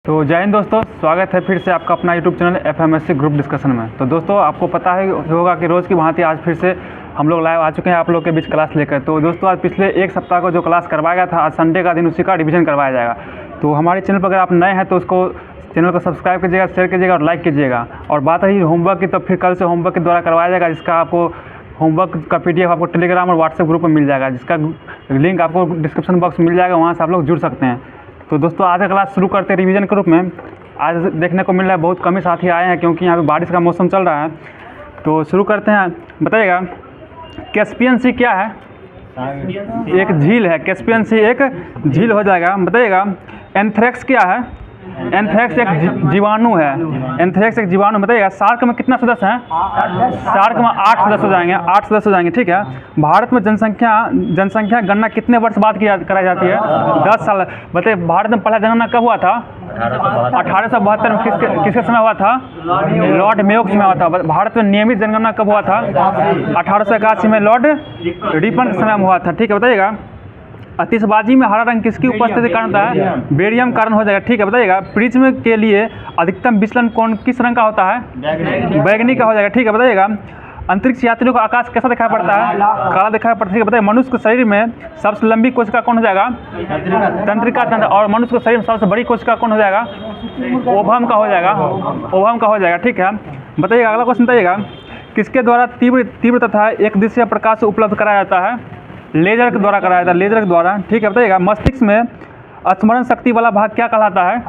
तो जय हिंद दोस्तों, स्वागत है फिर से आपका अपना यूट्यूब चैनल एफएमएससी ग्रुप डिस्कशन में। तो दोस्तों आपको पता है होगा कि रोज़ की भांति आज फिर से हम लोग लाइव आ चुके हैं आप लोग के बीच क्लास लेकर। तो दोस्तों आज पिछले एक सप्ताह को जो क्लास करवाया गया था, आज संडे का दिन उसी का रिवीजन करवाया जाएगा। तो हमारे चैनल पर अगर आप नए हैं तो उसको चैनल को सब्सक्राइब कीजिएगा, शेयर कीजिएगा और लाइक कीजिएगा। और बात रही होमवर्क की, तो फिर कल से होमवर्क के द्वारा करवाया जाएगा, जिसका आपको होमवर्क का PDF आपको टेलीग्राम और व्हाट्सएप ग्रुप में मिल जाएगा, जिसका लिंक आपको डिस्क्रिप्शन बॉक्स में मिल जाएगा, वहाँ से आप लोग जुड़ सकते हैं। तो दोस्तों आज का क्लास शुरू करते हैं रिवीजन के रूप में। आज देखने को मिल रहा है बहुत कम ही साथी आए हैं, क्योंकि यहाँ पे बारिश का मौसम चल रहा है। तो शुरू करते हैं। बताइएगा कैस्पियन सी क्या है? एक झील है। कैस्पियन सी एक झील हो जाएगा। बताइएगा एंथ्रेक्स क्या है? एंथ्रेक्स एक जीवाणु है। एंथ्रेक्स एक जीवाणु। बताइएगा शार्क में कितना सदस्य हैं? शार्क में 8 सदस्य हो जाएंगे। 8 सदस्य हो जाएंगे, ठीक है। भारत में जनसंख्या गणना कितने वर्ष बाद कराई जाती है? 10 साल। बताइए भारत में पहला जनगणना कब हुआ था? 1872 में। किसके समय हुआ था? लॉर्ड मेयो के समय हुआ था। भारत में नियमित जनगणना कब हुआ था? 1881 में लॉर्ड रिपन के समय में हुआ था, ठीक है। बताइएगा आतिशबाजी में हरा रंग किसकी उपस्थिति के कारण होता है? बेरियम कारण हो जाएगा, ठीक है। बताइएगा प्रिज्म के लिए अधिकतम विचलन कोण किस रंग का होता है? बैगनी का हो जाएगा, ठीक है। बताइएगा अंतरिक्ष यात्रियों का आकाश कैसा दिखाई पड़ता है? काला दिखाई पड़ता है। बताइए मनुष्य के शरीर में सबसे लंबी कोशिका कौन हो जाएगा? तंत्रिका तंत्र। और मनुष्य के शरीर में सबसे बड़ी कोशिका कौन हो जाएगा? ओवम का हो जाएगा। ओवम का हो जाएगा, ठीक है। बताइएगा अगला क्वेश्चन। बताइएगा किसके द्वारा तीव्र तथा एक दिशा प्रकाश उपलब्ध कराया जाता है? लेजर के द्वारा कराया जाता है। लेजर के द्वारा, ठीक है। बताइएगा मस्तिष्क में स्मरण शक्ति वाला भाग क्या कहलाता है?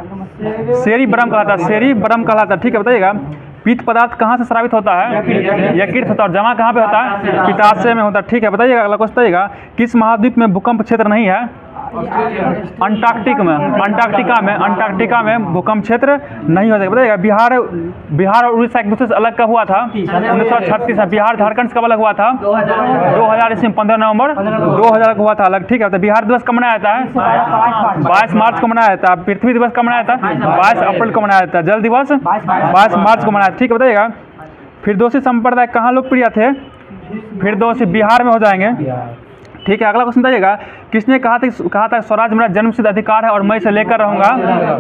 सेरिब्रम कहलाता है। सेरिब्रम कहलाता है, ठीक है। बताइएगा पीत पदार्थ कहाँ से स्रावित होता है? यकृत होता है। और जमा कहाँ पे होता है? पित्ताशय में होता है, ठीक है। बताइएगा अगला क्वेश्चन। बताइएगा किस महाद्वीप में भूकंप क्षेत्र नहीं है? अंटार्कटिका में भूकंप क्षेत्र नहीं हो जाएगा। बताइएगा बिहार और उड़ीसा एक दूसरे से अलग कब हुआ था? 1936 में। बिहार झारखंड से कब अलग हुआ था? 2000 ईस्वी में 15 नवंबर 2000 को हुआ था अलग, ठीक है। तो बिहार दिवस कब मनाया जाता है? 22 मार्च को मनाया जाता है। पृथ्वी दिवस कब मनाया जाता है? 22 अप्रैल को मनाया जाता है। जल दिवस 22 मार्च को मनाया जाता है, ठीक है। बताइएगा फिरदौसी संप्रदाय कहाँ लोकप्रिय थे? फिरदौसी बिहार में हो जाएंगे, ठीक है। अगला क्वेश्चन बताइएगा किसने कहा था स्वराज मेरा जन्मसिद्ध अधिकार है और मैं इसे लेकर रहूंगा?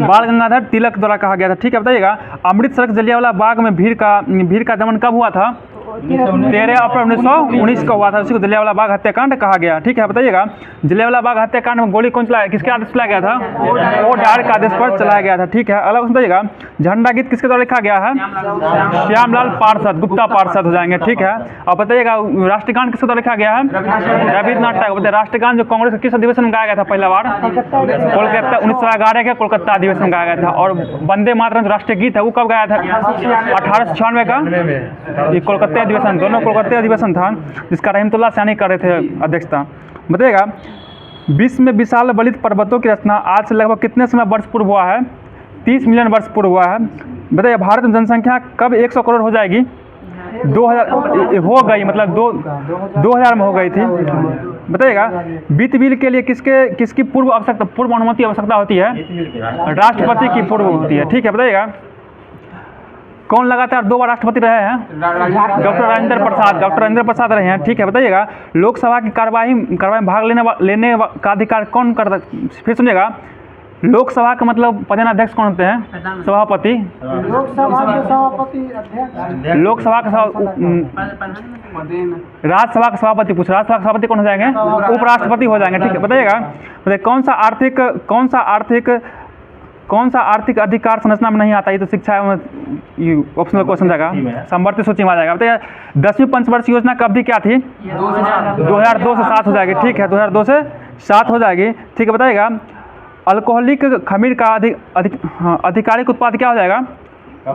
बाल गंगाधर तिलक द्वारा कहा गया था, ठीक है। बताइएगा अमृतसर जलियांवाला बाग में भीड़ का दमन कब हुआ था? 13 अप्रैल 1919 को हुआ था। उसी को जलियांवाला बाग हत्याकांड कहा गया, ठीक है। बताइएगा जलियांवाला बाग हत्याकांड में गोली कौन चलाया? किसके आदेश चलाया गया था? ओडार के आदेश पर चलाया गया था, ठीक है। अगला क्वेश्चन बताइएगा झंडा गीत किसके द्वारा लिखा गया है? श्यामलाल पार्षद, गुप्ता पार्षद हो जाएंगे, ठीक है। और बताइएगा राष्ट्रगान किसके द्वारा लिखा गया है? रविन्द्रनाथ टैगोर। बताइए राष्ट्रगान जो कांग्रेस के किस अधिवेशन में गाया गया था पहला बार? कोलकाता 1911 के कोलकाता अधिवेशन में गाया गया था। और वंदे मातरम जो राष्ट्रीय गीत है वो कब गाया था? 1896 का ये कोलकाता अधिवेशन, दोनों कोलकाता अधिवेशन था, जिसका रहमतुल्लाह सानी कर रहे थे अध्यक्षता। बताइएगा विश्व में विशाल बलित पर्वतों की रचना आज से लगभग कितने समय वर्ष पूर्व हुआ है? 30 मिलियन वर्ष पूर्व हुआ है। बताइए भारत में जनसंख्या कब 100 करोड़ हो जाएगी? 2000 हो गई, मतलब 2000 में हो गई थी। बताइएगा वित्त बिल के लिए किसकी पूर्व अनुमति आवश्यकता होती है? राष्ट्रपति की पूर्व होती है, ठीक है। बताइएगा कौन लगातार 2 बार राष्ट्रपति रहे हैं? डॉक्टर राजेंद्र प्रसाद रहे हैं, ठीक है। बताइएगा लोकसभा की कार्यवाही में भाग लेने का अधिकार कौन करता? फिर सुनिएगा लोकसभा का मतलब प्रधानाध्यक्ष कौन होते हैं? सभापति। लोकसभा का राज्यसभा का सभापति पूछ, राज्यसभा का सभापति कौन हो जाएंगे? उपराष्ट्रपति हो जाएंगे, ठीक है। बताइएगा कौन सा आर्थिक अधिकार संरचना में नहीं आता? ये तो शिक्षा ऑप्शनल क्वेश्चन जाएगा, समवर्ती सूची में आ जाएगा। बताइए 10वीं पंचवर्षीय योजना की अवधि क्या थी? 2002 से 7 हो जाएगी, ठीक है। 2002 से 7 हो जाएगी, ठीक है। बताइएगा अल्कोहलिक खमीर का आधिकारिक उत्पाद क्या हो जाएगा?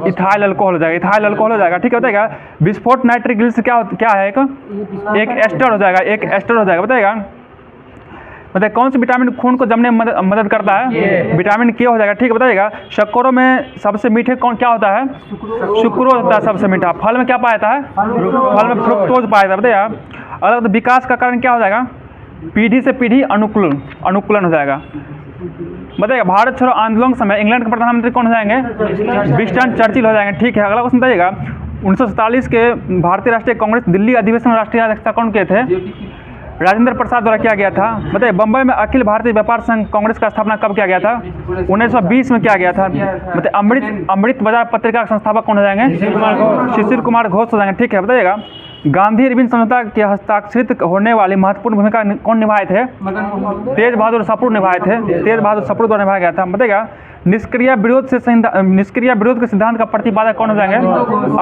इथाइल अल्कोहल हो जाएगा। इथाइल अल्कोहल हो जाएगा, ठीक है। बताइएगा विस्फोट नाइट्रिक एसिड क्या है? एक एस्टर हो जाएगा। एक एस्टर हो जाएगा। बताइएगा बताइए कौन सी विटामिन खून को जमने में मदद करता है? विटामिन के हो जाएगा, ठीक है। बताइएगा शक्करों में सबसे मीठे क्या होता है? सुक्रोज होता है सबसे मीठा। फल में क्या पाया जाता है? फल में फ्रुक्टोज पाया जाता है। बताइएगा अलग विकास का कारण क्या हो जाएगा? पीढ़ी से पीढ़ी अनुकूलन हो जाएगा। बताइएगा भारत छोड़ो आंदोलन के समय इंग्लैंड के प्रधानमंत्री कौन हो जाएंगे? विंस्टन चर्चिल हो जाएंगे, ठीक है। अगला क्वेश्चन बताइएगा 1947 के भारतीय राष्ट्रीय कांग्रेस दिल्ली अधिवेशन में राष्ट्रीय अध्यक्षता कौन किए थे? राजेंद्र प्रसाद द्वारा किया गया था। बताइए बम्बई में अखिल भारतीय व्यापार संघ कांग्रेस का स्थापना कब किया गया था? 1920 में किया गया था। बताइए अमृत बाजार पत्रिका के संस्थापक कौन हो जाएंगे? शिशिर कुमार घोष हो जाएंगे। ठीक है, बताइएगा गांधी अरविंद समझौता के हस्ताक्षरित होने वाली महत्वपूर्ण भूमिका कौन निभाए थे? तेज बहादुर सप्रू निभाए थे। तेज बहादुर सप्रू द्वारा निभाया गया था। बताइएगा निष्क्रिय विरोध के सिद्धांत का प्रतिपादक कौन हो जाएंगे?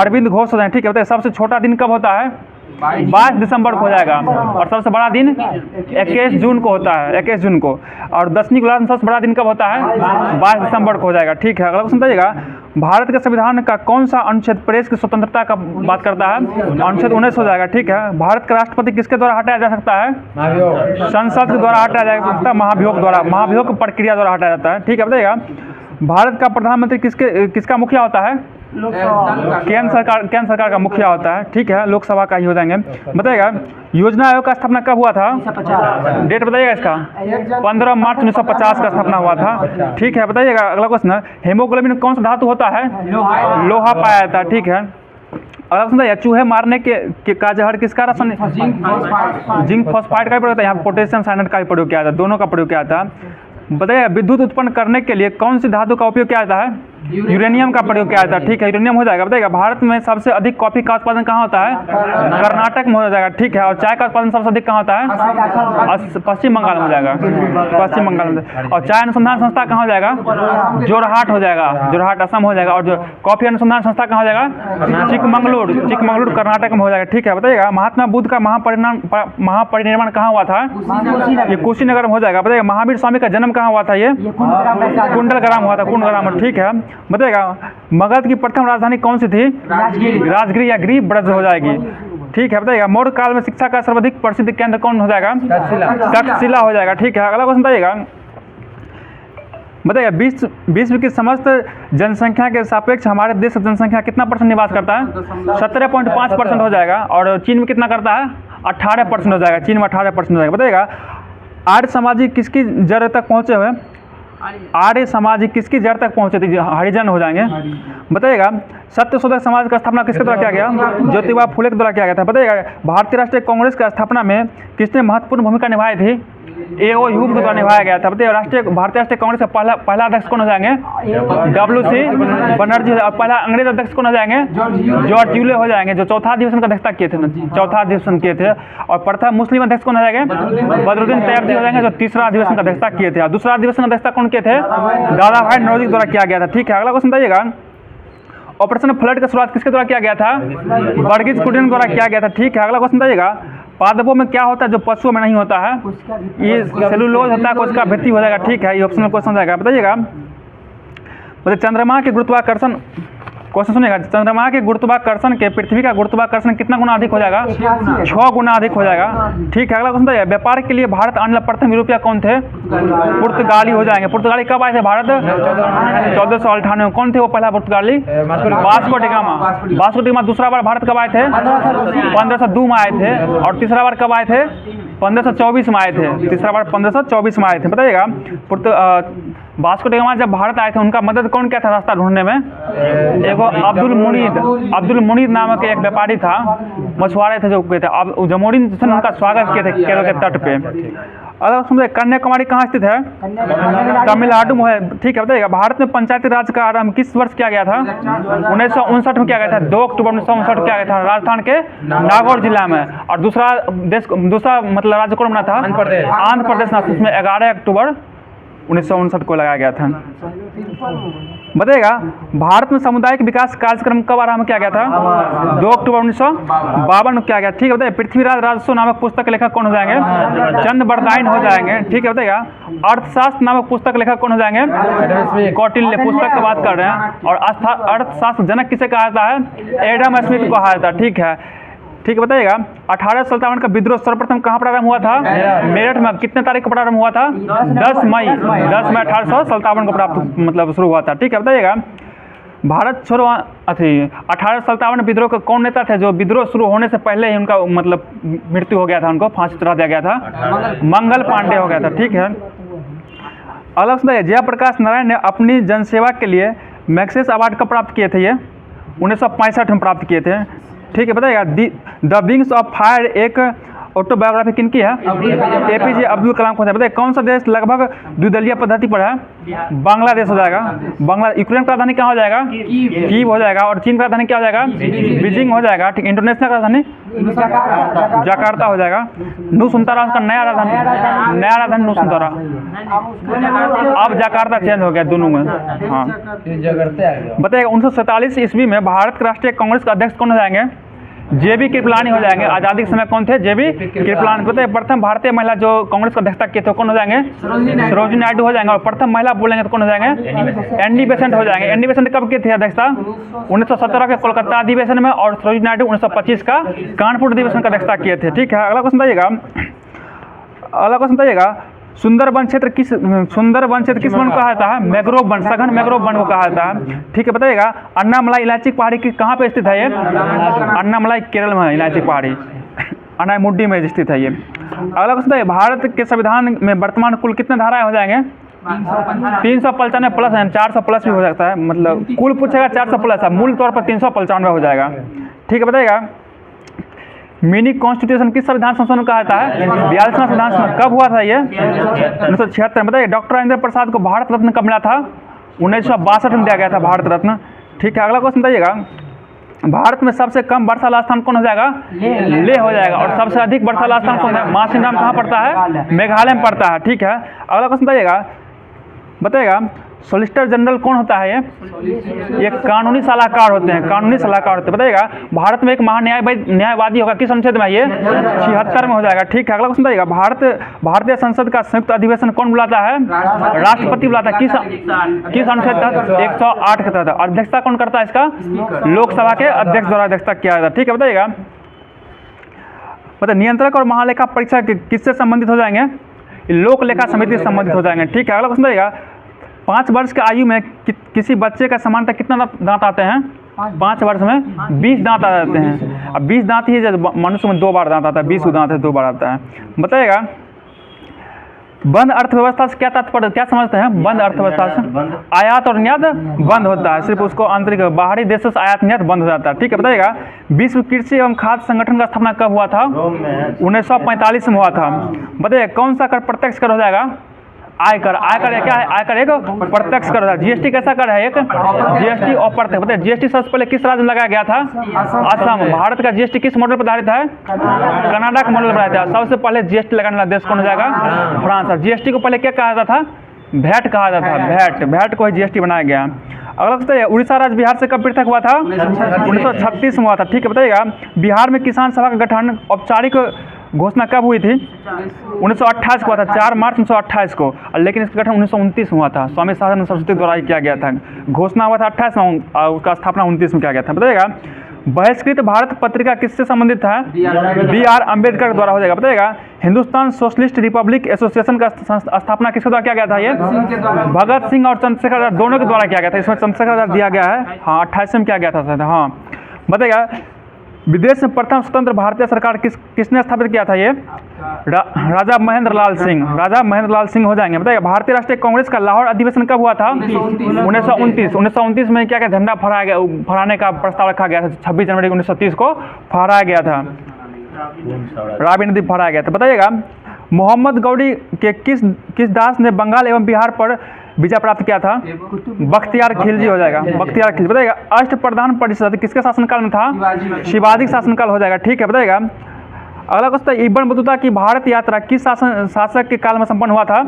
अरविंद घोष हो जाएंगे। ठीक है, बताइए सबसे छोटा दिन कब होता है? 22 दिसंबर को हो जाएगा। और सबसे बड़ा दिन 21 जून को होता है, 21 जून को। और 10वीं क्लास में सबसे बड़ा दिन कब होता है? 22 दिसंबर को हो जाएगा। ठीक है, अगला क्वेश्चन बताइएगा भारत के संविधान का कौन सा अनुच्छेद प्रेस की स्वतंत्रता का बात करता है? अनुच्छेद 19 हो जाएगा। ठीक है, भारत का राष्ट्रपति किसके द्वारा हटाया जा सकता है? संसद के द्वारा हटाया जा सकता है, महाभियोग द्वारा, महाभियोग प्रक्रिया द्वारा हटाया जाता है। ठीक है, बताइएगा भारत का प्रधानमंत्री किसका मुखिया होता है? केंद्र सरकार का मुखिया होता है। ठीक है, लोकसभा का ही हो जाएंगे। बताइएगा योजना आयोग का स्थापना कब हुआ था? डेट बताइएगा इसका। 15 मार्च 1950 का स्थापना हुआ था। ठीक है, बताइएगा अगला क्वेश्चन हेमोग्लोबिन कौन सा धातु होता है? लोहा पाया जाता है। ठीक है, अगला क्वेश्चन चूहे मारने का जहर किसका रसायन? जिंक फॉस्फाइड का प्रयोग होता है। यहाँ पोटेशियम साइनाइड का भी प्रयोग किया जाता है, दोनों का प्रयोग किया जाता है। बताइए विद्युत उत्पन्न करने के लिए कौन सी धातु का उपयोग किया जाता है? यूरेनियम का प्रयोग किया जाता है। ठीक है, यूरेनियम हो जाएगा। बताइएगा भारत में सबसे अधिक कॉफी का उत्पादन कहाँ होता है? कर्नाटक में हो जाएगा। ठीक है, और चाय का उत्पादन सबसे अधिक कहाँ होता है? पश्चिम बंगाल में हो जाएगा, पश्चिम बंगाल में। और चाय अनुसंधान संस्था कहाँ हो जाएगा? जोरहाट हो जाएगा, जोरहाट असम हो जाएगा। और जो कॉफी अनुसंधान संस्था कहाँ हो जाएगा? चिकमंगलुरु कर्नाटक में हो जाएगा। ठीक है, बताइएगा महात्मा बुद्ध का महापरिनिर्वाण कहाँ हुआ था? ये कुशीनगर में हो जाएगा। बताइएगा महावीर स्वामी का जन्म कहाँ हुआ था? ये कुंडलग्राम हुआ था, कुंडलग्राम। ठीक है, बताइएगा मगध की प्रथम राजधानी कौन सी थी? राजगिरी या गिरी ब्रज हो जाएगी। ठीक है, बताइएगा मौर्य काल में शिक्षा का सर्वाधिक प्रसिद्ध केंद्र कौन हो जाएगा? तक्षशिला हो जाएगा। ठीक है, अगला क्वेश्चन बताइएगा बताइएगा विश्व की समस्त जनसंख्या के सापेक्ष हमारे देश की जनसंख्या कितना % निवास करता है? 17.5% हो जाएगा। और चीन में कितना करता है? 18% हो जाएगा। चीन में 18% हो जाएगा। बताइएगा आर्य समाज किसकी जड़ तक पहुँचे हुए? आर्य समाज किसकी जड़ तक पहुंचे थे? हरिजन हो जाएंगे। बताइएगा सत्यशोधक समाज का स्थापना किसके द्वारा किया गया? ज्योतिबा फुले के द्वारा किया गया था। बताइएगा भारतीय राष्ट्रीय कांग्रेस का स्थापना में किसने महत्वपूर्ण भूमिका निभाई थी? A.O. ह्यूम के द्वारा निभाया गया था। बताइए भारतीय राष्ट्रीय कांग्रेस का पहला अध्यक्ष कौन हो जाएंगे? W.C. बनर्जी। और पहला अंग्रेज अध्यक्ष कौन हो जाएंगे? जॉर्ज यूले हो जाएंगे, जो चौथा अधिवेशन का अध्यक्षता किए थे ना, चौथा अधिवेशन किए थे। और प्रथम मुस्लिम अध्यक्ष कौन हो जाएंगे? बदरुद्दीन तैयबजी हो जाएंगे, जो तीसरा अधिवेशन का अध्यक्षता किए थे। और दूसरा अधिवेशन का अध्यक्षता कौन किए थे? दादा भाई नौरोजी द्वारा किया गया था। ठीक है, अगला क्वेश्चन बताइएगा ऑपरेशन फ्लड की शुरुआत किसके द्वारा किया गया था? वर्गीज कुरियन द्वारा किया गया था। ठीक है, अगला क्वेश्चन बताइएगा पादपों में क्या होता है जो पशुओं में नहीं होता है? ये सेलुलोज होता है, कोशिका भित्ति हो जाएगा। ठीक है, ये ऑप्शनल क्वेश्चन हो जाएगा। बताइएगा चंद्रमा के गुरुत्वाकर्षण, क्वेश्चन सुनिएगा, चंद्रमा के गुरुत्वाकर्षण के पृथ्वी का गुरुत्वाकर्षण कितना गुना अधिक हो जाएगा? 6 गुना अधिक हो जाएगा। ठीक है, अगला क्वेश्चन बताइए व्यापार के लिए भारत आने वाले प्रथम यूरोपीय कौन थे? पुर्तगाली हो जाएंगे। पुर्तगाली कब आए थे भारत? 1498। कौन थे वो पहला पुर्तगाली? Vasco D gamma. Vasco D gamma दूसरा बार भारत कब आए थे? 1502 में आए थे। और तीसरा बार कब आए थे? 1524 में आए थे। तीसरा बार 1524 में आए थे। बताइएगा वास्को डी गामा जब भारत आए थे उनका मदद कौन किया था रास्ता ढूंढने में? एगो अब्दुल मुनीद नामक एक व्यापारी था, मछुआरे थे जो थे। अब जमोरिन ने उनका स्वागत किए थे केरल के तट पे। अगर समझे कन्याकुमारी कहाँ स्थित है? तमिलनाडु में है। ठीक है, बताइएगा भारत में पंचायती राज का आरंभ किस वर्ष किया गया था? 1959 में किया गया था। 2 अक्टूबर 1959 किया गया था राजस्थान के नागौर जिला में। और दूसरा मतलब राज्य कौन बना था? आंध्र प्रदेश। उसमें 11 अक्टूबर 1959 को लगाया गया था। बताइएगा भारत में सामुदायिक विकास कार्यक्रम कब आरंभ किया गया था? 2 अक्टूबर 1952 में किया गया। ठीक है, बताइए पृथ्वीराज राजस्व नामक पुस्तक लेखक कौन हो जाएंगे? चंद बरदाइन हो जाएंगे। ठीक है, बताइएगा अर्थशास्त्र नामक पुस्तक लेखक कौन हो जाएंगे? कौटिल्य पुस्तक की बात कर रहे हैं। और अर्थशास्त्र जनक किसे कहा जाता है? एडम स्मिथ को कहा जाता है। ठीक है, बताइएगा 1857 का विद्रोह सर्वप्रथम कहाँ प्रारंभ हुआ था? मेरठ में। कितने तारीख को प्रारंभ हुआ था? 10 मई 1857 को मतलब शुरू हुआ था। ठीक है, बताइएगा भारत छोड़ो 1857 विद्रोह का कौन नेता थे जो विद्रोह शुरू होने से पहले ही उनका मतलब मृत्यु हो गया था, उनको फांसी चढ़ा दिया गया था? मंगल पांडे हो गया था। ठीक है, अलग सुनिए जयप्रकाश नारायण ने अपनी जनसेवा के लिए मैग्सेसे अवार्ड कब प्राप्त किए थे? ये 1965 में प्राप्त किए थे। ठीक है, बताइएगा द विंग्स ऑफ फायर एक ऑटोबायोग्राफी किनकी है? APJ अब्दुल कलाम को है। बताइए कौन सा देश लगभग द्विदलीय पद्धति पर है? बांग्लादेश हो जाएगा। यूक्रेन का राजधानी क्या हो जाएगा? कीव हो जाएगा। और चीन का राजधानी क्या हो जाएगा? बीजिंग हो जाएगा। ठीक, इंडोनेशिया का राजधानी जकार्ता हो जाएगा। नुसुंतारा उसका नया राजधानी नुसुंतारा। अब जकार्ता चेंज हो गया दोनों में। हाँ, बताइएगा 1947 ईस्वी में भारत राष्ट्रीय कांग्रेस के अध्यक्ष कौन हो जाएंगे? JB कृपलानी हो जाएंगे। आज़ादी के समय कौन थे? JB कृपलानी। बताइए प्रथम भारतीय महिला जो कांग्रेस का अध्यक्षता किए थे कौन हो जाएंगे? सरोजिनी नायडू हो जाएंगे। और प्रथम महिला बोलेंगे तो कौन हो जाएंगे? एनडी बेसेंट हो जाएंगे। एनडी बेसेंट कब की थी अध्यक्षता? 1917 के कोलकाता अधिवेशन में। और सरोजिनी नायडू 1925 का कानपुर अधिवेशन का अध्यक्षता किए थे। ठीक है, अगला क्वेश्चन बताइएगा सुंदरबन क्षेत्र किस वन को कहा जाता है? मैंग्रोव वन, सघन मैंग्रोव वन को कहा जाता है। ठीक है, बताइएगा अन्नामलाई इलायची पहाड़ी की कहाँ पे स्थित है ये? अन्नामलाई केरल में इलायची पहाड़ी अनाईमुड्डी में स्थित है ये। अगला क्वेश्चन है भारत के संविधान में वर्तमान कुल कितने धाराएं हो जाएंगे? 395 प्लस है, 400 प्लस भी हो सकता है। मतलब कुल पूछेगा 400 प्लस है, मूल तौर पर 395 हो जाएगा। ठीक है, बताइएगा मिनी कॉन्स्टिट्यूशन किस संविधान संशोधन कहा जाता है? 42वां संविधान संशोधन। कब हुआ था ये? 1976 में। बताइए डॉक्टर राजेंद्र प्रसाद को भारत रत्न कब मिला था? 1962 में दिया गया था भारत रत्न। ठीक है, अगला क्वेश्चन बताइएगा भारत में सबसे कम वर्षाला स्थान कौन हो जाएगा? लेह हो जाएगा। और सबसे अधिक वर्षाला स्थान कौन है? मासिनराम कहाँ पड़ता है? मेघालय में पड़ता है। ठीक है, अगला क्वेश्चन बताइएगा सॉलिसिटर जनरल कौन होता है? ये कानूनी सलाहकार होते हैं। बताइएगा भारत में एक न्यायवादी होगा किस अनुच्छेद में? ये 76 में हो जाएगा। ठीक है, अगला क्वेश्चन बताइएगा भारतीय संसद का संयुक्त अधिवेशन कौन बुलाता है? राष्ट्रपति बुलाता है। किस अनुच्छेद तहत? 108 के तहत। अध्यक्षता कौन करता है इसका? लोकसभा के अध्यक्ष द्वारा अध्यक्षता किया जाता है। ठीक है, बताइएगा नियंत्रक और महालेखा परीक्षक किससे संबंधित हो जाएंगे? लोक लेखा समिति से संबंधित हो जाएंगे। ठीक है, अगला क्वेश्चन बताइएगा 5 वर्ष की आयु में किसी बच्चे का सामान्यतः कितना दांत आते हैं? 5 वर्ष में 20 दांत आ जाते हैं। अब 20 दांत ही मनुष्य में 2 बार दांत आता है, 20 दांत है 2 बार आता है। बताइएगा बंद अर्थव्यवस्था से क्या तात्पर्य, क्या समझते हैं? बंद अर्थव्यवस्था से आयात और निर्यात बंद होता है, सिर्फ उसको आंतरिक बाहरी देशों से आयात निर्यात बंद हो जाता है। ठीक है, बताइएगा विश्व कृषि एवं खाद्य संगठन का स्थापना कब हुआ था? 1945 में हुआ था। बताइए कौन सा कर प्रत्यक्ष कर हो जाएगा? आयकर क्या है? आयकर एक प्रत्यक्ष कर है। जीएसटी कैसा कर है? एक जीएसटी और प्रत्यक्ष। बताइए जीएसटी सबसे पहले किस राज्य में लगाया गया था? असम। भारत का जीएसटी किस मॉडल पर आधारित है? कनाडा के मॉडल पर आधारित है। सबसे पहले जीएसटी लगाने वाला देश कौन हो जाएगा? फ्रांस। जीएसटी को पहले क्या कहा जाता था? वैट कहा जाता था। वैट को ही जीएसटी बनाया गया। अगला बताइए उड़ीसा राज्य बिहार से कब पृथक हुआ था? 1936 में हुआ था। ठीक है, बताइएगा बिहार में किसान सभा का गठन औपचारिक घोषणा कब हुई थी? 1928 को हुआ था, 4 मार्च 1928 को। लेकिन इसका गठन 1929 में हुआ था, स्वामी साधन सरस्वती द्वारा किया गया था। घोषणा हुआ था 28 में और उसका स्थापना 29 में किया गया था। बताइएगा बहिष्कृत भारत पत्रिका किससे संबंधित है? BR अम्बेडकर द्वारा हो जाएगा। बताइएगा हिंदुस्तान सोशलिस्ट रिपब्लिक एसोसिएशन का स्थापना किसके द्वारा किया गया था? ये भगत सिंह और चंद्रशेखर आजाद दोनों के द्वारा किया गया था। इसमें चंद्रशेखर आजाद दिया गया है। हाँ, 28 में किया गया था। हाँ, बताइएगा विदेश में प्रथम स्वतंत्र भारतीय सरकार किसने स्थापित किया था? ये राजा महेंद्र लाल सिंह हो जाएंगे। बताइए भारतीय राष्ट्रीय कांग्रेस का लाहौर अधिवेशन कब हुआ था? 1929 में क्या झंडा फहराने का प्रस्ताव रखा गया था। 26 जनवरी 1930 को फहराया गया था, रावी नदी फहराया गया था। बताइएगा मोहम्मद गौरी के किस दास ने बंगाल एवं बिहार पर विजय प्राप्त किया था? बख्तियार खिलजी हो जाएगा। बख्तियार खिलजी। बताइएगा अष्टप्रधान परिषद किसके शासनकाल में था? शिवाजी शासनकाल हो जाएगा। ठीक है, बताइएगा अगला क्वेश्चन इब्न बतूता की भारत यात्रा किस शासक के काल में संपन्न हुआ था?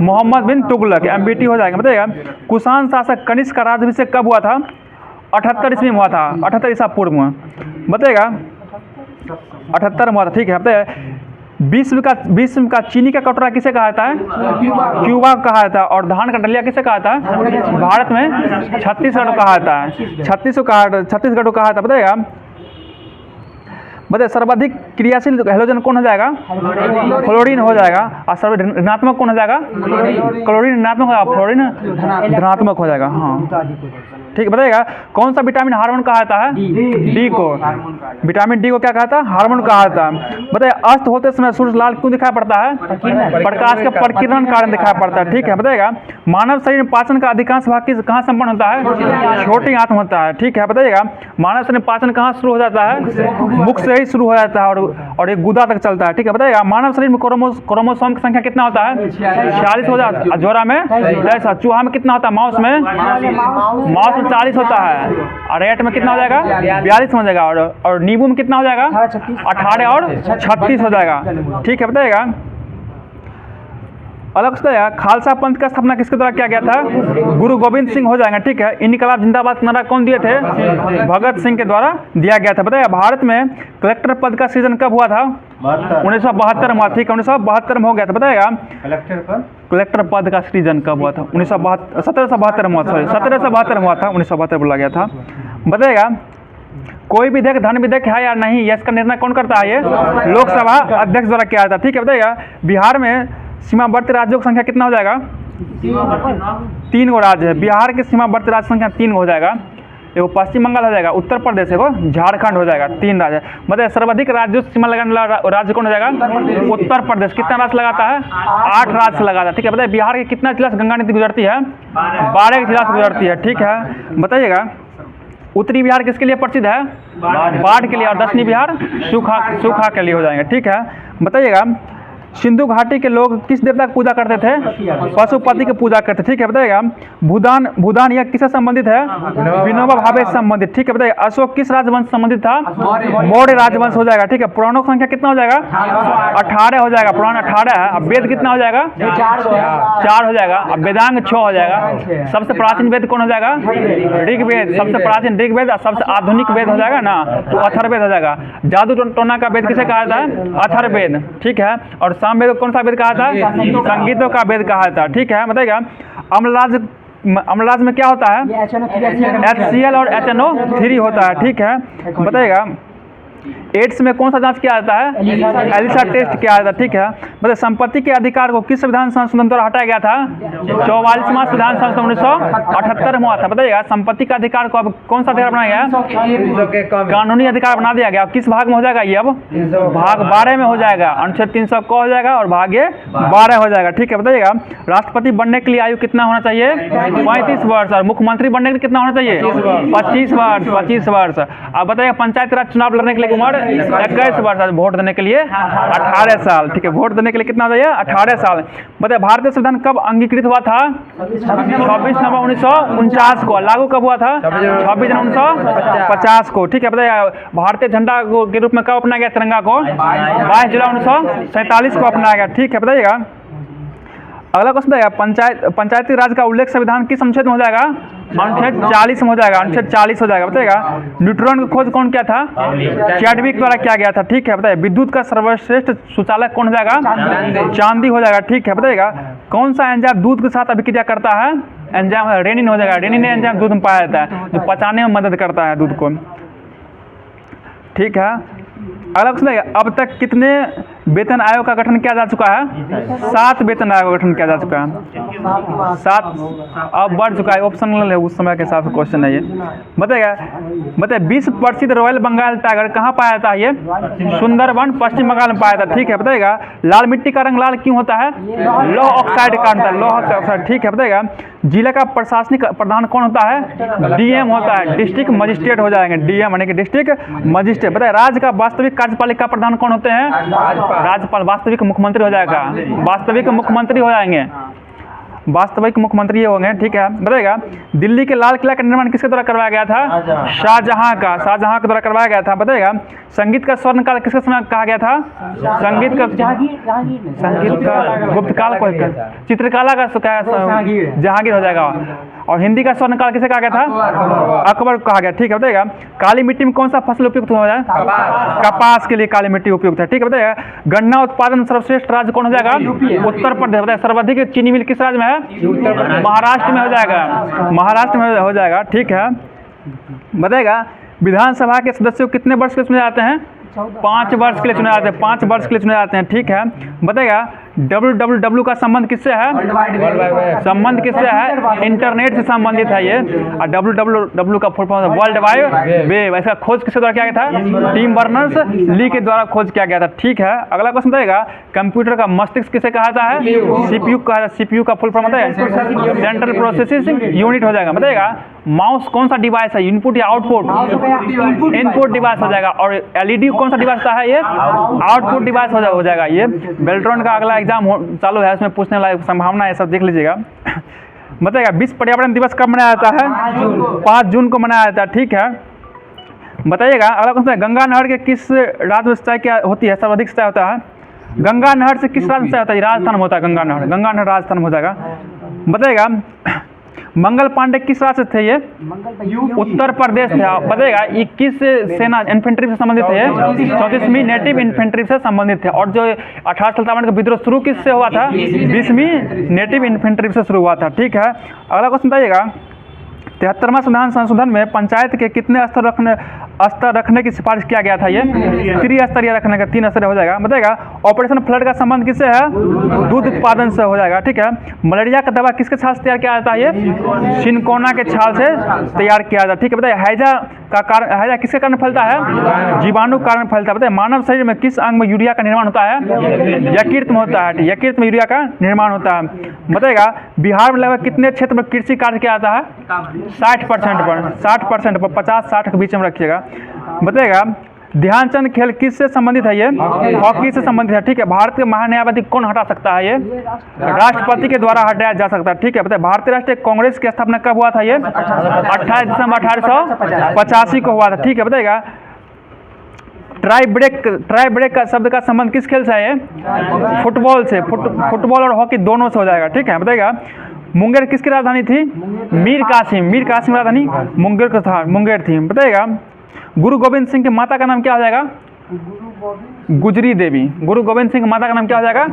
मोहम्मद बिन तुगलक। MBT हो जाएगा। बताइएगा कुषाण शासक कनिष्क का राज्याभिषेक कब हुआ था? 78 ईस्वी में हुआ था, 78 ईसा पूर्व में। बताइएगा 78 में हुआ था। ठीक है, बताइए विश्व का चीनी का कटोरा किसे कहा जाता है? क्यूबा कहा जाता है। और धान का डलिया किसे कहा जाता है? भारत में छत्तीसगढ़ कहा जाता है। छत्तीसगढ़ को कहा जाता है। बताइए सर्वाधिक क्रियाशील हैलोजन कौन हो जाएगा? फ्लोरीन हो जाएगा। और सर्वाधिक ऋणात्मक कौन हो जाएगा? क्लोरीन ऋणात्मक, फ्लोरीन धनात्मक हो जाएगा। हाँ, ठीक है, बताइएगा कौन सा विटामिन हार्मोन कहा जाता है? डी को। विटामिन डी को क्या कहा था? हार्मोन कहा जाता है। बताइए अस्त होते समय सूरज लाल क्यों दिखाई पड़ता है? प्रकाश का प्रकीर्णन कारण दिखाई पड़ता है। ठीक है, बताइएगा मानव शरीर में पाचन का अधिकांश भाग किस कहाँ संपन्न होता है? छोटी आंत में होता है। ठीक है, बताइएगा मानव शरीर में पाचन कहाँ शुरू हो जाता है? मुख से ही शुरू हो जाता है और एक गुदा तक चलता है। ठीक है, बताइएगा मानव शरीर में क्रोमोसोम की संख्या कितना होता है? 46 हो जाता है। जोरा में 23, चूहा में कितना होता है? माउस में 40 होता है। और रेट में कितना हो जाएगा? 42 हो जाएगा। और नींबू में कितना हो जाएगा? 18 और 36 हो जाएगा। ठीक है, बताइएगा अलग से खालसा पंथ का स्थापना किसके द्वारा किया गया था? गुरु गोविंद सिंह हो जाएगा। ठीक है, इनकलाब जिंदाबाद का नारा कौन दिए थे? भगत सिंह के द्वारा दिया गया था। बताइए भारत में कलेक्टर पद का सृजन कब हुआ था? 1972 में। ठीक है, 1972 में हो गया था। बताइएगा कलेक्टर पद का सृजन कब हुआ था? 1772 में हुआ था। 1772 में हुआ था, 1972 बोला गया था। बताइएगा कोई विधेयक धन विधेयक है या नहीं, ये इसका निर्णय कौन करता है? ये लोकसभा अध्यक्ष द्वारा किया जाता है। ठीक है, बताइएगा बिहार में सीमावर्ती राज्यों की संख्या कितना हो जाएगा? 3 गो राज्य है। बिहार की सीमावर्ती राज्य संख्या 3 हो जाएगा। एगो पश्चिम बंगाल हो जाएगा, उत्तर प्रदेश एगो झारखंड हो जाएगा। 3 राज्य। मतलब सर्वाधिक राज्यों से सीमा लगाने वाला राज्य कौन हो जाएगा? उत्तर प्रदेश। कितना राज्य लगाता है? 8 राज्य से लगाता है। ठीक है, बताइए बिहार के कितना जिला से गंगा नदी गुजरती है? 12 जिला से गुजरती है। ठीक है, बताइएगा उत्तरी बिहार किसके लिए प्रसिद्ध है? बाढ़ के लिए। और दक्षिणी बिहार सूखा के लिए हो जाएंगे। ठीक है, बताइएगा सिंधु घाटी के लोग किस देवता की पूजा करते थे? पशुपति की पूजा करते थे। ठीक है, बताइएगा भूदान यह किससे संबंधित है? विनोबा भावे से संबंधित। ठीक है, बताइए अशोक किस राजवंश से संबंधित था? मौर्य राजवंश हो जाएगा। ठीक है, पुराणों की संख्या कितना हो जाएगा? 18 हो जाएगा। पुराण 18 है। अब वेद कितना हो जाएगा? 4 हो जाएगा। अब वेदांग 6 हो जाएगा। सबसे प्राचीन वेद कौन हो जाएगा? ऋग्वेद। सबसे प्राचीन ऋग्वेद और सबसे आधुनिक वेद हो जाएगा ना, तो अथर्ववेद हो जाएगा। जादू टोना का वेद किसे कहा जाता है? अथर्ववेद। ठीक है, और सामवेद कौन सा वेद कहा था? संगीतों का वेद कहा था। ठीक है, बताइएगा अम्लराज में क्या होता है? HCl और HNO3 होता है। ठीक है, बताइएगा एड्स में कौन सा जांच किया जाता है? एलिसा टेस्ट किया जाता है। ठीक है, मतलब संपत्ति के अधिकार को किस संविधान संशोधन द्वारा हटाया गया था? 44वां संविधान संशोधन 1978 में हुआ था। बताइएगा संपत्ति का अधिकार को अब कौन सा अधिकार बनाया गया? कानूनी अधिकार बना दिया गया। किस भाग में हो जाएगा ये? अब भाग 12 में हो जाएगा। अनुच्छेद 300 को हो जाएगा और भाग 12 हो जाएगा। ठीक है, बताइएगा राष्ट्रपति बनने के लिए आयु कितना होना चाहिए? 35 वर्ष। और मुख्यमंत्री बनने के लिए कितना होना चाहिए? 25 वर्ष। अब बताइए पंचायत राज चुनाव लड़ने के लिए उम्र 21 वर्ष। वोट देने के लिए 18 साल। ठीक है, वोट देने के लिए कितना हो जाइए? 18 साल। बताइए भारतीय संविधान कब अंगीकृत हुआ था? 26 नवंबर 1949 को। लागू कब हुआ था? 26 जनवरी 1950 को। ठीक है, बताइए भारतीय झंडा के रूप में कब अपनाया गया तिरंगा को? 22 जुलाई 1947 को अपनाया गया। ठीक है, बताइएगा अगला क्वेश्चन है पंचायती राज का उल्लेख संविधान किस अनुच्छेद में हो जाएगा? अनुच्छेद 40 में हो जाएगा। अनुच्छेद 40 हो जाएगा। बताइएगा न्यूट्रॉन की खोज कौन किया था? चैडविक द्वारा किया गया था। ठीक है, बताइए विद्युत का सर्वश्रेष्ठ सुचालक कौन हो जाएगा? चांदी हो जाएगा। ठीक है, बताइएगा कौन सा एंजाइम दूध के साथ अभिक्रिया करता है? एंजाइम रेनिन हो जाएगा। रेनिन एंजाइम दूध में पाया जाता है जो पचाने में मदद करता है दूध को। ठीक है, अगला क्वेश्चन है अब तक कितने वेतन आयोग का गठन किया जा चुका है? 7 वेतन आयोग का गठन किया जा चुका है। 7 अब बढ़ चुका है, ऑप्शनल है उस समय के हिसाब से क्वेश्चन है ये। बताइए विश्व प्रसिद्ध रॉयल बंगाल टाइगर कहाँ पाया जाता है? ये सुंदरबन पश्चिम बंगाल में पाया जाता है। ठीक है, बताइएगा लाल मिट्टी का रंग लाल क्यों होता है? लौह ऑक्साइड का होता है। लौह ऑक्साइड। ठीक है, बताइएगा जिले का प्रशासनिक प्रधान कौन होता है? DM होता है। डिस्ट्रिक्ट मजिस्ट्रेट हो जाएंगे। DM यानी कि डिस्ट्रिक्ट मजिस्ट्रेट। बताइए राज्य का वास्तविक कार्यपालिका प्रधान कौन होते हैं? राज्यपाल। वास्तविक मुख्यमंत्री हो जाएगा। वास्तविक मुख्यमंत्री हो जाएंगे। वास्तविक मुख्यमंत्री होंगे। ठीक है, बताइएगा दिल्ली के लाल किला का निर्माण किसके द्वारा करवाया गया था? शाहजहां के द्वारा करवाया गया था। बताइएगा संगीत का स्वर्णकाल किसके समय कहा गया था? संगीत का गुप्त काल को। चित्रकला का जहांगीर हो जाएगा। और हिंदी का स्वर्णकाल किसे कहा गया था? अकबर को कहा गया। ठीक है, बताइएगा काली मिट्टी में कौन सा फसल उपयुक्त हो जाए? कपास के लिए काली मिट्टी उपयुक्त है। ठीक है, बताइएगा गन्ना उत्पादन सर्वश्रेष्ठ राज्य कौन हो जाएगा? उत्तर प्रदेश। बताइए सर्वाधिक चीनी मिल किस राज्य में है? महाराष्ट्र में हो जाएगा। महाराष्ट्र में हो जाएगा। ठीक है, बताइएगा विधानसभा के सदस्यों कितने वर्ष के लिए चुने जाते हैं? 5 वर्ष के लिए चुने जाते हैं। 5 वर्ष के लिए चुने जाते हैं। ठीक है, बताइएगा www का संबंध किससे है? संबंध किससे है? इंटरनेट से संबंधित है ये। और www का full form world wide web. इसका खोज किसके द्वारा किया गया था? टिम बर्नर्स ली के द्वारा खोज किया गया था। ठीक है, अगला क्वेश्चन रहेगा, कंप्यूटर का मस्तिष्क किसे कहा जाता है? CPU का। CPU का फुल फॉर्म होता है सेंट्रल प्रोसेसिंग यूनिट हो जाएगा। बताइएगा माउस कौन सा डिवाइस है? इनपुट या आउटपुट? इनपुट डिवाइस हो जाएगा। और LED कौन सा डिवाइस होता है? ये आउटपुट डिवाइस हो जाएगा। ये बेल्ट्रॉन का अगला एग्जाम चालू है, इसमें पूछने वाली संभावना है, सब देख लीजिएगा। बताइएगा विश्व पर्यावरण दिवस कब मनाया जाता है? 5 जून को मनाया जाता है। ठीक है, बताइएगा अगला क्वेश्चन है, गंगा नहर के किस राज्य में सिंचाई क्या होती है? सर्वाधिक सिंचाई होता है गंगा नहर से किस राज्य में सिंचाई होता है? राजस्थान में होता है गंगा नहर राजस्थान में हो जाएगा। बताइएगा मंगल पांडे किस राज्य से थे? ये उत्तर प्रदेश थे। बताइएगा ये किस सेना इन्फेंट्री से संबंधित थे? 34वीं नेटिव इन्फेंट्री से संबंधित थे। और जो 1857 का विद्रोह शुरू किससे हुआ था? 20वीं नेटिव इन्फेंट्री से शुरू हुआ था। ठीक है, अगला क्वेश्चन बताइएगा, 73वां संविधान संशोधन में पंचायत के कितने स्तर रखने की सिफारिश किया गया था? ये त्रिस्तरीय रखने का, 3 स्तरीय हो जाएगा। बताएगा ऑपरेशन फ्लड का संबंध किससे है? दूध उत्पादन से हो जाएगा। ठीक है, मलेरिया का दवा किसके छाल से तैयार किया जाता है? ये सिनकोना के छाल से तैयार किया जाता है। ठीक है, बताइए हैजा का कारण, हैजा किसके कारण फैलता है? जीवाणु के कारण फैलता है। बताइए मानव शरीर में किस अंग में यूरिया का निर्माण होता है? यकृत में होता है। यकृत में यूरिया का निर्माण होता है। बताइएगा बिहार में लगभग कितने क्षेत्र में कृषि कार्य किया जाता है? 60% पर 50-60 के बीच में रखिएगा। बताइएगा ध्यानचंद खेल किससे संबंधित है? ये हॉकी से संबंधित है। ठीक है, भारत के महान्यायवादी कौन हटा सकता है? ये राष्ट्रपति के द्वारा हटाया जा सकता है। ठीक है, बताइए भारतीय राष्ट्रीय कांग्रेस की स्थापना कब हुआ था? ये 28 दिसंबर 1885 को हुआ था। ठीक है, बताइएगा ट्राई ब्रेक का शब्द का संबंध किस खेल से है? ये फुटबॉल से। फुटबॉल और हॉकी दोनों से हो जाएगा। ठीक है, बताइएगा मुंगेर किसकी राजधानी थी? मीर कासिम राजधानी मुंगेर थी। बताइएगा गुरु गोविंद सिंह की माता का नाम क्या हो जाएगा? गुजरी देवी। गुरु गोविंद सिंह की माता का नाम क्या हो जाएगा?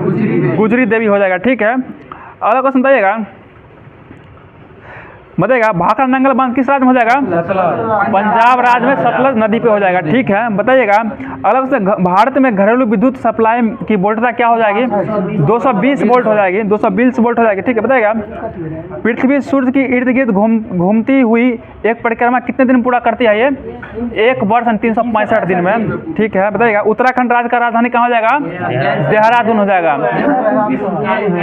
गुजरी देवी हो जाएगा। ठीक है, अगला क्वेश्चन बताइएगा, भाखड़ा नंगल बांध किस राज्य में हो जाएगा? पंजाब राज्य में सतलज नदी पे हो जाएगा। ठीक है, बताइएगा अलग से भारत में घरेलू विद्युत सप्लाई की वोल्टता क्या हो जाएगी? 220 वोल्ट हो जाएगी। 220 वोल्ट हो जाएगी। ठीक है, बताइएगा पृथ्वी सूर्य की इर्द गिर्द घूमती हुई एक परिक्रमा कितने दिन पूरा करती है? ये 1 वर्ष 365 दिन में। ठीक है, बताइएगा उत्तराखंड राज्य का राजधानी कहाँ हो जाएगा? देहरादून हो जाएगा।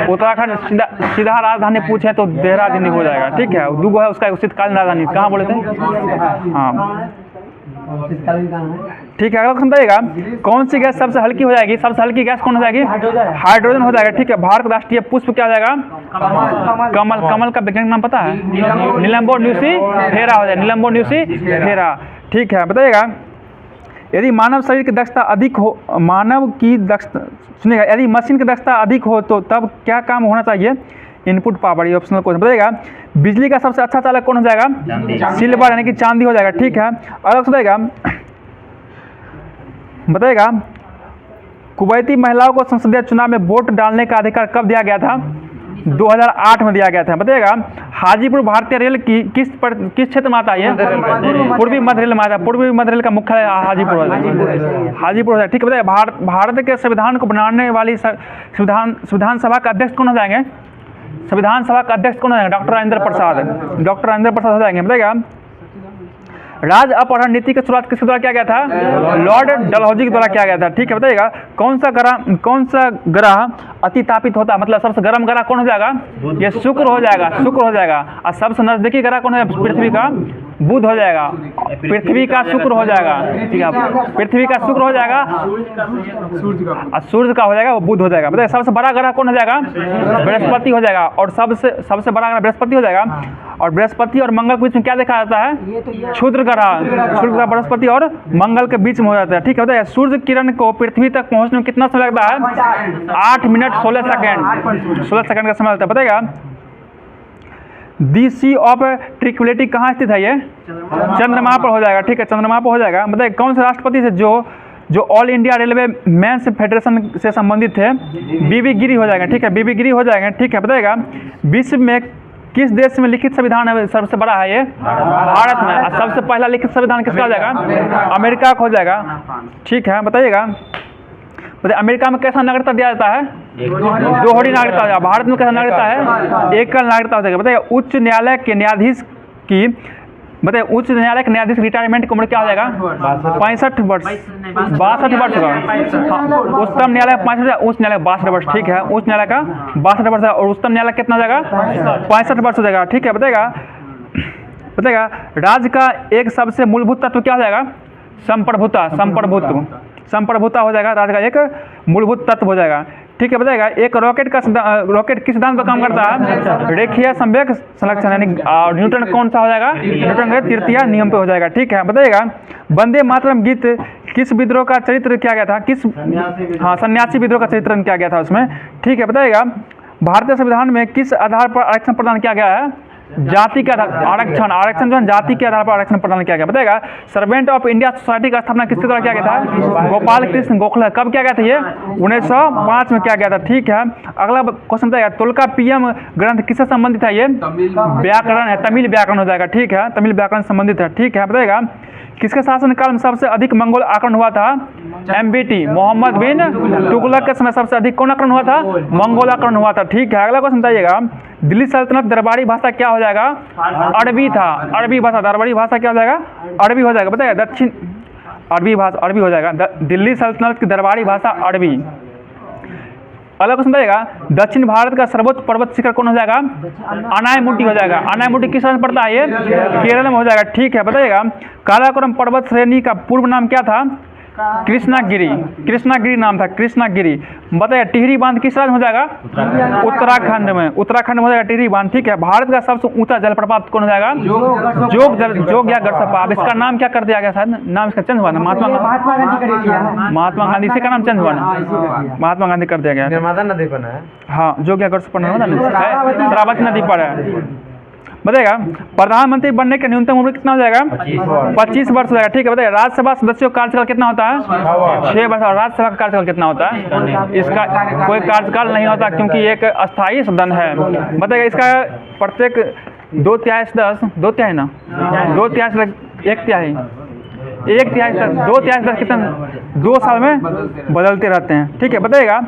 उत्तराखंड सीधा राजधानी पूछे तो देहरादून हो जाएगा। ठीक है, दुगो है उसका शीतकालीन राजधानी कहाँ बोले थे? हाँ, ठीक है, अगला क्वेश्चन बताइएगा कौन सी गैस सबसे हल्की हो जाएगी? सबसे हल्की गैस कौन हो जाएगी? हाइड्रोजन हो जाएगा। ठीक है, भारत राष्ट्रीय पुष्प क्या हो जाएगा? कमल। कमल का वैज्ञानिक नाम पता है? नीलम्बो न्यूसीफेरा हो जाएगा। नीलम्बो न्यूसीफेरा। ठीक है, बताइएगा यदि मानव शरीर की दक्षता अधिक हो, सुनिएगा यदि मशीन की दक्षता अधिक हो तो तब क्या काम होना चाहिए? Input power. ये ऑप्शनल क्वेश्चन बताइएगा बिजली का सबसे अच्छा चालक कौन हो जाएगा? सिल्वर यानी कि चांदी हो जाएगा। ठीक है, अलग बताइएगा कुवैती महिलाओं को संसदीय चुनाव में वोट डालने का अधिकार कब दिया गया था? 2008 में दिया गया था। बताइएगा हाजीपुर भारतीय रेल की किस क्षेत्र में आता है? पूर्वी मध्य रेल में आता है। पूर्वी मध्य रेल का मुख्यालय हाजीपुर है। ठीक है, बताइए भारत के संविधान को बनाने वाली संविधान सभा का अध्यक्ष कौन हो जाएंगे? संविधान सभा का अध्यक्ष कौन हो जाएंगे? डॉक्टर राजेंद्र प्रसाद हो जाएंगे। बताइएगा राज्य अपहरण नीति की शुरुआत किसके द्वारा किया गया था? लॉर्ड डलहौजी के द्वारा किया गया था। ठीक है, बताइएगा कौन सा ग्रह अति तापित होता है? मतलब सबसे गर्म ग्रह कौन हो जाएगा? ये शुक्र हो जाएगा। और सबसे नजदीकी ग्रह कौन है? पृथ्वी का बुध हो जाएगा। पृथ्वी का शुक्र हो जाएगा। ठीक है, पृथ्वी का शुक्र हो जाएगा और सूर्य का हो जाएगा वो बुध हो जाएगा। बताइए सबसे बड़ा ग्रह कौन हो जाएगा? बृहस्पति हो जाएगा। और सबसे बड़ा ग्रह बृहस्पति हो जाएगा। और बृहस्पति और मंगल के बीच में क्या देखा जाता है? क्षुद्र ग्रह बृहस्पति और मंगल के बीच में हो जाता है। ठीक है, बताइए सूर्य किरण को पृथ्वी तक पहुंचने में कितना समय लगता है? 8 मिनट 16 सेकंड का समय लगता है। बताइएगा दी सी ऑफ ट्रिक्विलिटी कहाँ स्थित है? ये चंद्रमा पर हो जाएगा। ठीक है, चंद्रमा पर हो जाएगा। बताइए कौन से राष्ट्रपति से जो all India railway men's federation से संबंधित थे? बीबी गिरी हो जाएगा। ठीक है, बीबी गिरी हो जाएगा। ठीक है, बताइएगा विश्व में किस देश में लिखित संविधान है सबसे बड़ा है? ये भारत में। और सबसे पहला लिखित संविधान किसका हो जाएगा? अमेरिका का हो जाएगा। ठीक है, बताइएगा अमेरिका में कैसा नागरिकता दिया जाता है? दोहरी नागरिकता हो जाएगा। भारत में कैसा नागरिकता है? एकल नागरिकता हो जाएगा। बताइए उच्च न्यायालय के न्यायाधीश की, बताइए उच्च न्यायालय के न्यायाधीश रिटायरमेंट की उम्र क्या हो जाएगा? 65 वर्ष, 62 वर्ष होगा। हाँ, उच्चतम न्यायालय 65, उच्च न्यायालय 62 वर्ष, ठीक है। उच्च न्यायालय का 62 वर्ष है और उच्चतम न्यायालय कितना हो जाएगा? 65 वर्ष हो जाएगा, ठीक है। बताइएगा राज्य का एक सबसे मूलभूत तत्व क्या हो जाएगा? संप्रभुता हो जाएगा, राज्य का एक मूलभूत तत्व हो जाएगा, ठीक है। बताइएगा एक रॉकेट किस सिद्धांत पर काम करता है? रेखीय संवेग संरक्षण, यानी न्यूटन कौन सा हो जाएगा? न्यूटन के तृतीय नियम पे हो जाएगा, ठीक है। बताइएगा वंदे मातरम गीत किस विद्रोह का चरित्र किया गया था? सन्यासी विद्रोह का चरित्र किया गया था उसमें, ठीक है। बताइएगा भारतीय संविधान में किस आधार पर आरक्षण प्रदान किया गया है? जाति के आरक्षण जो है जाति के आधार पर आरक्षण प्रदान किया गया। बताएगा सर्वेंट ऑफ इंडिया सोसाइटी का स्थापना किसके द्वारा किया गया था? गोपाल कृष्ण गोखले। कब किया गया था ये? 1905 में किया गया था, ठीक है। अगला क्वेश्चन बताएगा तोल्काप्पियम ग्रंथ किससे संबंधित है? ये व्याकरण है, तमिल व्याकरण हो जाएगा, ठीक है। तमिल व्याकरण संबंधित है, ठीक है। बताएगा किसके शासनकाल में सबसे अधिक मंगोल आक्रमण हुआ था? MBT मोहम्मद बिन तुगलक के समय सबसे अधिक कौन आक्रमण हुआ था? मंगोल आक्रमण हुआ था, ठीक है। अगला क्वेश्चन बताइएगा दिल्ली सल्तनत दरबारी भाषा क्या हो जाएगा? अरबी था, अरबी भाषा। दरबारी भाषा क्या हो जाएगा? अरबी हो जाएगा। बताइएगा दक्षिण अरबी भाषा अरबी हो जाएगा। दिल्ली सल्तनत की दरबारी भाषा अरबी। अगला क्वेश्चन बताइएगा दक्षिण भारत का सर्वोच्च पर्वत शिखर कौन हो जाएगा? अनायमुडी हो जाएगा। अनायमुडी किस राज्य में पड़ता है? ये केरल में हो जाएगा, ठीक है। बताइएगा काराकोरम पर्वत श्रेणी का पूर्व नाम क्या था? कृष्णागिरी नाम था, कृष्णागिरी। बताइए टिहरी बांध किस राज्य में हो जाएगा? उत्तराखंड में हो जाएगा टिहरी बांध, ठीक है। भारत का सबसे ऊंचा जलप्रपात कौन हो जाएगा? जोग या गढ़सप्पा। अब इसका नाम क्या कर दिया गया? शायद नाम इसका चेंज हुआ ना, महात्मा गांधी, इसी का नाम चेंज हुआ ना, महात्मा गांधी कर दिया गया। नर्मदा नदी पर है। हाँ, जोग या गढ़सप्पा शरावती नदी पर है। बताइएगा प्रधानमंत्री बनने के न्यूनतम उम्र कितना हो जाएगा? 25 वर्ष हो जाएगा, ठीक है। बताइए राज्यसभा सदस्यों का कार्यकाल कितना होता है? 6 वर्ष। और राज्यसभा का कार्यकाल कितना होता है? इसका कोई कार्यकाल नहीं होता क्योंकि एक अस्थायी सदन है। बताइएगा इसका प्रत्येक 2/3 कितना 2 साल में बदलते रहते हैं, ठीक है। बताइएगा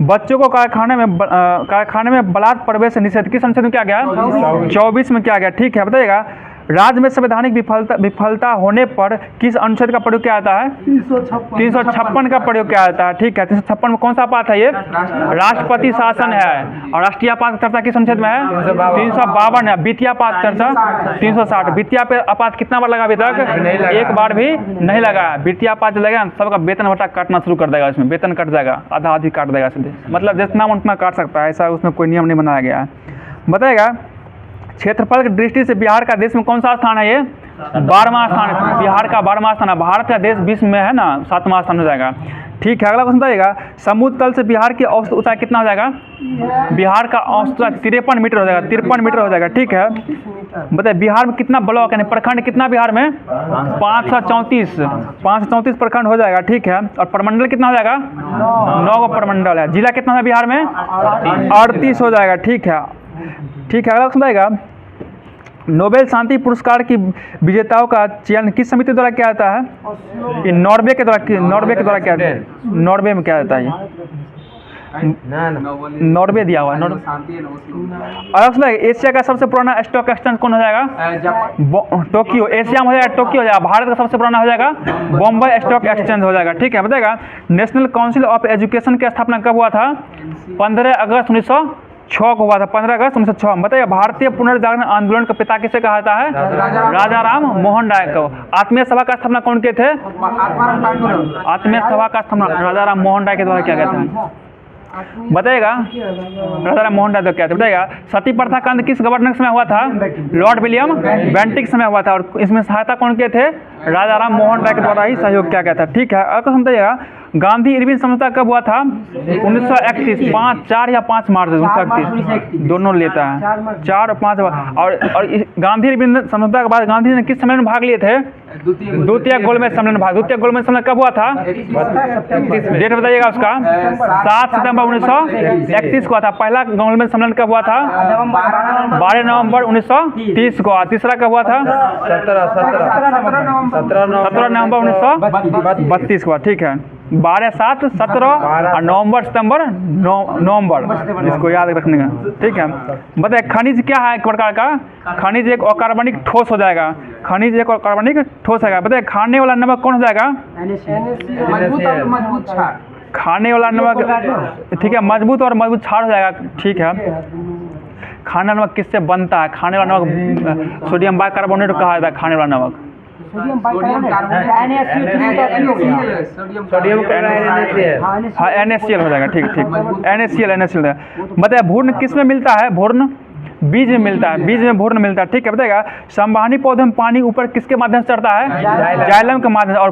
बच्चों को कारखाने में बलात् प्रवेश निषेध किस अनुच्छेद में किया गया? 24 में किया गया, ठीक है। बताइएगा राज्य में संवैधानिक विफलता होने पर किस अनुच्छेद का प्रयोग किया जाता है? 356 का प्रयोग किया जाता है, ठीक है। 356 में कौन सा आपात है? ये राष्ट्रपति शासन है। और राष्ट्रीय आपात चर्चा किस अनुच्छेद में है? 352 है। वित्तीय आपात चर्चा 360। वित्तीय पे आपात कितना बार लगा अभी तक? एक बार भी नहीं लगा। वित्तीय आपात लगेगा सबका वेतन भत्ता काटना शुरू कर देगा, इसमें वेतन कट जाएगा, आधा आधी काट देगा सीधे, मतलब जितना उतना काट सकता है, ऐसा उसमें कोई नियम नहीं बनाया गया है। बताएगा क्षेत्रफल की दृष्टि से बिहार का देश में कौन सा स्थान है? ये 12वां स्थान है। बिहार का 12वां स्थान है। भारत का देश विश्व में है ना 7वां स्थान हो जाएगा, ठीक है। अगला क्वेश्चन बताइएगा समुद्र तल से बिहार की औसत ऊंचाई कितना हो जाएगा? बिहार का औसत 53 मीटर हो जाएगा, 53 मीटर हो जाएगा, ठीक है। बताइए बिहार में कितना ब्लॉक यानी प्रखंड कितना बिहार में? 534 प्रखंड हो जाएगा, ठीक है। और प्रमंडल कितना हो जाएगा? 9 प्रमंडल है। जिला कितना है बिहार में? 38 हो जाएगा, ठीक है, ठीक है। अगला क्वेश्चन बताइएगा नोबेल शांति पुरस्कार की विजेताओं का चयन किस समिति द्वारा किया जाता है? ये नॉर्वे के द्वारा किया जाता है। नॉर्वे में किया जाता है, नॉर्वे दिया हुआ है। और एशिया का सबसे पुराना स्टॉक एक्सचेंज कौन हो जाएगा? टोक्यो। एशिया में हो जाएगा टोक्यो हो जाएगा। भारत का सबसे पुराना हो जाएगा बॉम्बे स्टॉक एक्सचेंज हो जाएगा, ठीक है। बताएगा नेशनल काउंसिल ऑफ एजुकेशन की स्थापना कब हुआ था? 15 अगस्त 1906 को हुआ था, 15 अगस्त 1906। बताइए भारतीय पुनर्जागरण आंदोलन का पिता किसे कहा जाता है? राजा राम मोहन राय को। आत्मीय सभा का स्थापना कौन किए थे? आत्मीय सभा का स्थापना राजा राम मोहन राय के द्वारा किया गया था। बताइएगा राजा राम मोहन राय द्वारा क्या था? बताइएगा सती प्रथा का अंत किस गवर्नर के समय हुआ था? लॉर्ड विलियम बेंटिक समय हुआ था। और इसमें सहायता कौन किए थे? राजा राम मोहन राय के द्वारा ही सहयोग किया गया था, ठीक है। और समझिएगा गांधी इरविन समझौता कब हुआ था? 1931। 4 या 5 मार्च 1931 दोनों लेता है, 4 और 5। और गांधी इरविन समझौता के बाद गांधी जी ने किस सम्मेलन में भाग लिए थे? द्वितीय गोलमेज सम्मेलन भाग। द्वितीय गोलमेज सम्मेलन कब हुआ था? डेट बताइएगा उसका। 7 सितंबर 1931 को था। पहला गोलमेज सम्मेलन कब हुआ था? 12 नवंबर 1930 को। तीसरा कब हुआ था? 17 नवंबर 1932 को, ठीक है। 12/7/17 और नवंबर, इसको याद रखने का, ठीक है। बताइए खनिज क्या है एक प्रकार का? खनिज एक अकार्बनिक ठोस हो जाएगा, खनिज एक अकार्बनिक ठोस है। बताइए खाने वाला नमक कौन हो जाएगा? खाने वाला नमक, ठीक है, मजबूत और मजबूत क्षार हो जाएगा, ठीक है। खाना नमक किससे बनता है? खाने वाला नमक सोडियम बाइकार्बोनेट कहा जाता है खाने वाला नमक। हाँ NaCl हो जाएगा, ठीक ठीक, NaCl। बताइए भूर्ण किस में मिलता है? भूर्ण बीज में मिलता है, बीज में भूर्ण मिलता है, ठीक है। बताएगा संवहनी पौधे में पानी ऊपर किसके माध्यम से चढ़ता है? जाइलम के माध्यम से। और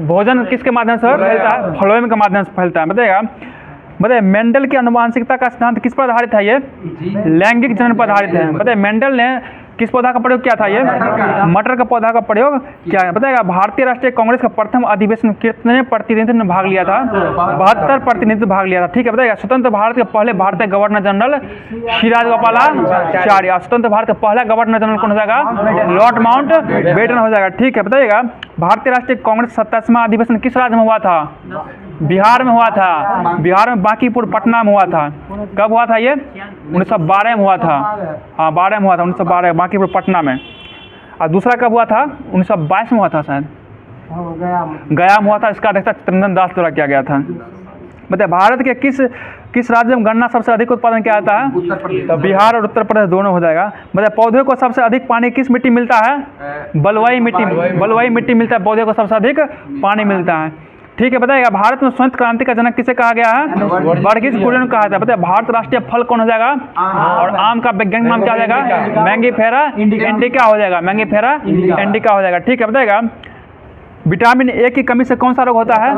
भोजन किसके माध्यम से फैलता है? फ्लोएम के माध्यम से फैलता है। बताइए मेंडल की आनुवंशिकता का सिद्धांत किस पर आधारित है? ये लैंगिक जनन पर आधारित है। बताइए मेंडल ने किस पौधा का प्रयोग किया था? ये मटर का पौधा का प्रयोग किया है। बताएगा भारतीय राष्ट्रीय कांग्रेस का प्रथम अधिवेशन कितने प्रतिनिधित्व ने भाग लिया था? 72 प्रतिनिधित्व भाग लिया था, ठीक है। बताएगा स्वतंत्र भारत के पहले भारतीय गवर्नर जनरल श्रीराजगोपालाचार्य। स्वतंत्र भारत के पहला गवर्नर जनरल कौन हो जाएगा? लॉर्ड माउंट बेटन हो जाएगा, ठीक है। बताइएगा भारतीय राष्ट्रीय कांग्रेस 27वां अधिवेशन किस राज्य में हुआ था? बिहार में हुआ था, बिहार में बांकीपुर पटना में हुआ था। कब हुआ था ये? 1912 में हुआ था, हाँ 12 में हुआ था, 1912 बांकीपुर पटना में। और दूसरा कब हुआ था? 1922 में हुआ था शायद, गया में हुआ था। इसका अध्यक्षता चित्तरंजन दास द्वारा किया गया था। बताइए भारत के किस राज्य में गन्ना सबसे अधिक उत्पादन किया जाता है? बिहार और उत्तर प्रदेश दोनों हो जाएगा। बताइए पौधे को सबसे अधिक पानी किस मिट्टी मिलता है? बलुई मिट्टी मिलता है, पौधे को सबसे अधिक पानी मिलता है, ठीक है। बताइएगा भारत में श्वेत क्रांति का जनक किसे कहा गया है? वर्गीज कुरियन कहा जाता है। बताइए भारत राष्ट्रीय फल कौन हो जाएगा? और आम का वैज्ञानिक नाम क्या हो जाएगा? मैंगीफेरा इंडिका हो जाएगा, मैंगीफेरा इंडिका हो जाएगा, ठीक है। बताइएगा विटामिन ए की कमी से कौन सा रोग होता है?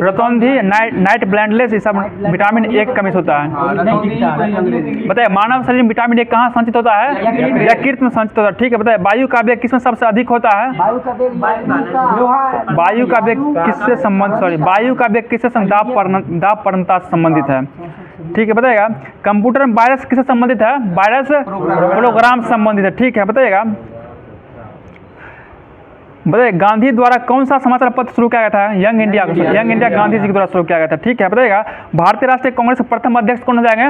रतौंधी, नाइट ब्लाइंडनेस, ये सब विटामिन ए की कमी से होता है। बताइए मानव शरीर में विटामिन ए कहाँ संचित होता है? यकृत में संचित होता है, ठीक है। बताइए वायु का वेग किसमें सबसे अधिक होता है? वायु का वेग किससे दाब परंता से संबंधित है, ठीक है। बताइएगा कंप्यूटर में वायरस किससे संबंधित है? वायरस प्रोग्राम से संबंधित है, ठीक है। बताइएगा गांधी द्वारा कौन सा समाचार पत्र शुरू किया गया था? यंग इंडिया गांधी जी के द्वारा शुरू किया गया था, ठीक है। बताइएगा भारतीय राष्ट्रीय कांग्रेस के प्रथम अध्यक्ष कौन हो जाएंगे?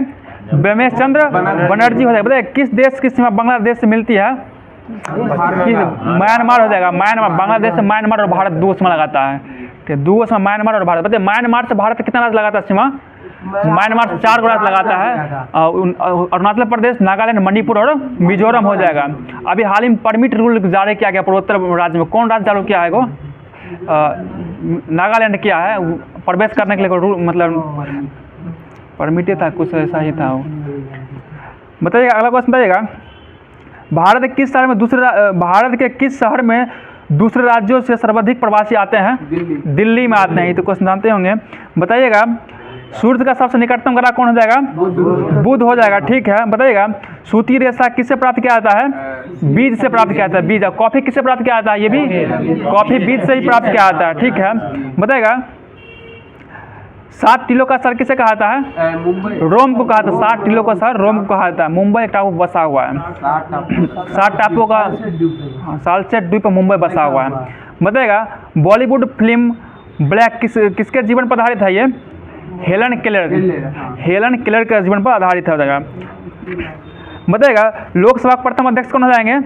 ब्रह्मेश चंद्र बनर्जी हो जाएगा। बताइए किस देश की सीमा बांग्लादेश से मिलती है? म्यांमार हो जाएगा, म्यांमार। बांग्लादेश से म्यांमार और भारत दो सीमा लगाता है, ठीक है, दो सीमा म्यांमार और भारत। बताइए म्यांमार से भारत कितना राज्य लगाता है सीमा? म्यांमार से 4 राज्य लगाता है, अरुणाचल प्रदेश, नागालैंड, मणिपुर और मिजोरम हो जाएगा। अभी हाल ही में परमिट रूल जारी किया गया पूर्वोत्तर राज्य में, कौन राज्य चालू किया है वो? नागालैंड किया है प्रवेश करने के लिए रूल, मतलब परमिट था, कुछ ऐसा ही था वो। बताइएगा अगला क्वेश्चन बताइएगा भारत के किस शहर में दूसरे राज्यों से सर्वाधिक प्रवासी आते हैं? दिल्ली में आते हैं, ये तो क्वेश्चन जानते होंगे। बताइएगा सूर्य का सबसे निकटतम ग्रह कौन हो जाएगा? बुध हो जाएगा, ठीक है। बताइएगा सूती रेशा किससे प्राप्त किया जाता है? बीज से प्राप्त किया जाता है, बीज। कॉफी किससे प्राप्त किया जाता है? ये भी कॉफी बीज से ही प्राप्त किया जाता है, ठीक है। बताइएगा 7 टीलों का शहर किसे कहा जाता है? रोम को कहा था। 7 टीलों का शहर रोम को कहा जाता है। मुंबई एक टापू बसा हुआ है, 7 टापुओं का सालसेट द्वीप पर मुंबई बसा हुआ है। बताइएगा बॉलीवुड फिल्म ब्लैक किसके जीवन पर आधारित है? ये हेलन केलर के जीवन पर आधारित हो जाएगा। बताइएगा लोकसभा के प्रथम अध्यक्ष कौन हो जाएंगे?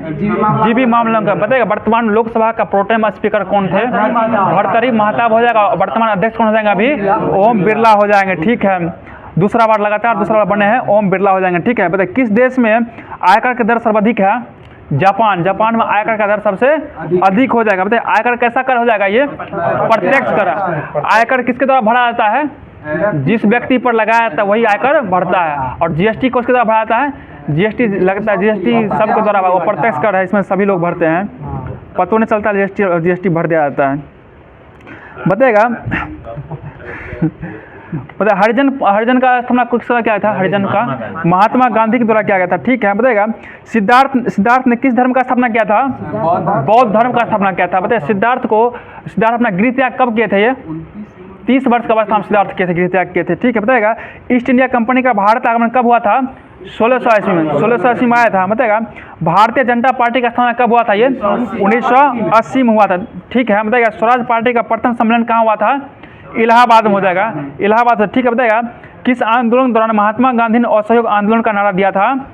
जीबी मामलंकर। बताइएगा वर्तमान लोकसभा का प्रोटेम स्पीकर कौन थे? भर्तृहरि महताब हो जाएगा। वर्तमान अध्यक्ष कौन हो जाएंगे? अभी ओम बिरला हो जाएंगे, ठीक है। दूसरा बार बने हैं, ओम बिरला हो जाएंगे, ठीक है। बताइए किस देश में आयकर की दर सर्वाधिक है? जापान में आयकर का दर सबसे अधिक हो जाएगा। बताइए आयकर कैसा कर हो जाएगा? ये प्रत्यक्ष कर। आयकर किसके द्वारा भरा जाता है? जिस व्यक्ति पर लगाया जाता है वही आयकर भरता है। और जीएसटी को उसके द्वारा भरा जाता है? जीएसटी लगता है, जीएसटी सबके द्वारा, वो प्रत्यक्ष कर है, इसमें सभी लोग भरते हैं, पता नहीं चलता जीएसटी भर दिया जाता है। बताइएगा पता हरिजन का स्थापना किस समय किया था? हरिजन का महात्मा गांधी के द्वारा किया गया था, ठीक है। बताइएगा सिद्धार्थ ने किस धर्म का स्थापना किया था? बौद्ध धर्म का स्थापना किया था। बताइए सिद्धार्थ अपना गृह त्याग कब किए थे? ये 30 वर्ष का अवस्था में सिद्धार्थ किए थे, गृह त्याग किए थे, ठीक है। बताइएगा ईस्ट इंडिया कंपनी का भारत आगमन कब हुआ था? 1600 ईस्वी में, 1680 में आया था। बताइएगा भारतीय जनता पार्टी का स्थापना कब हुआ था? ये 1980 में हुआ था, ठीक है। बताइएगा स्वराज पार्टी का प्रथम सम्मेलन कहाँ हुआ था? इलाहाबाद में हो जाएगा, इलाहाबाद से, ठीक है। बताएगा किस आंदोलन के दौरान महात्मा गांधी ने असहयोग आंदोलन का नारा दिया था?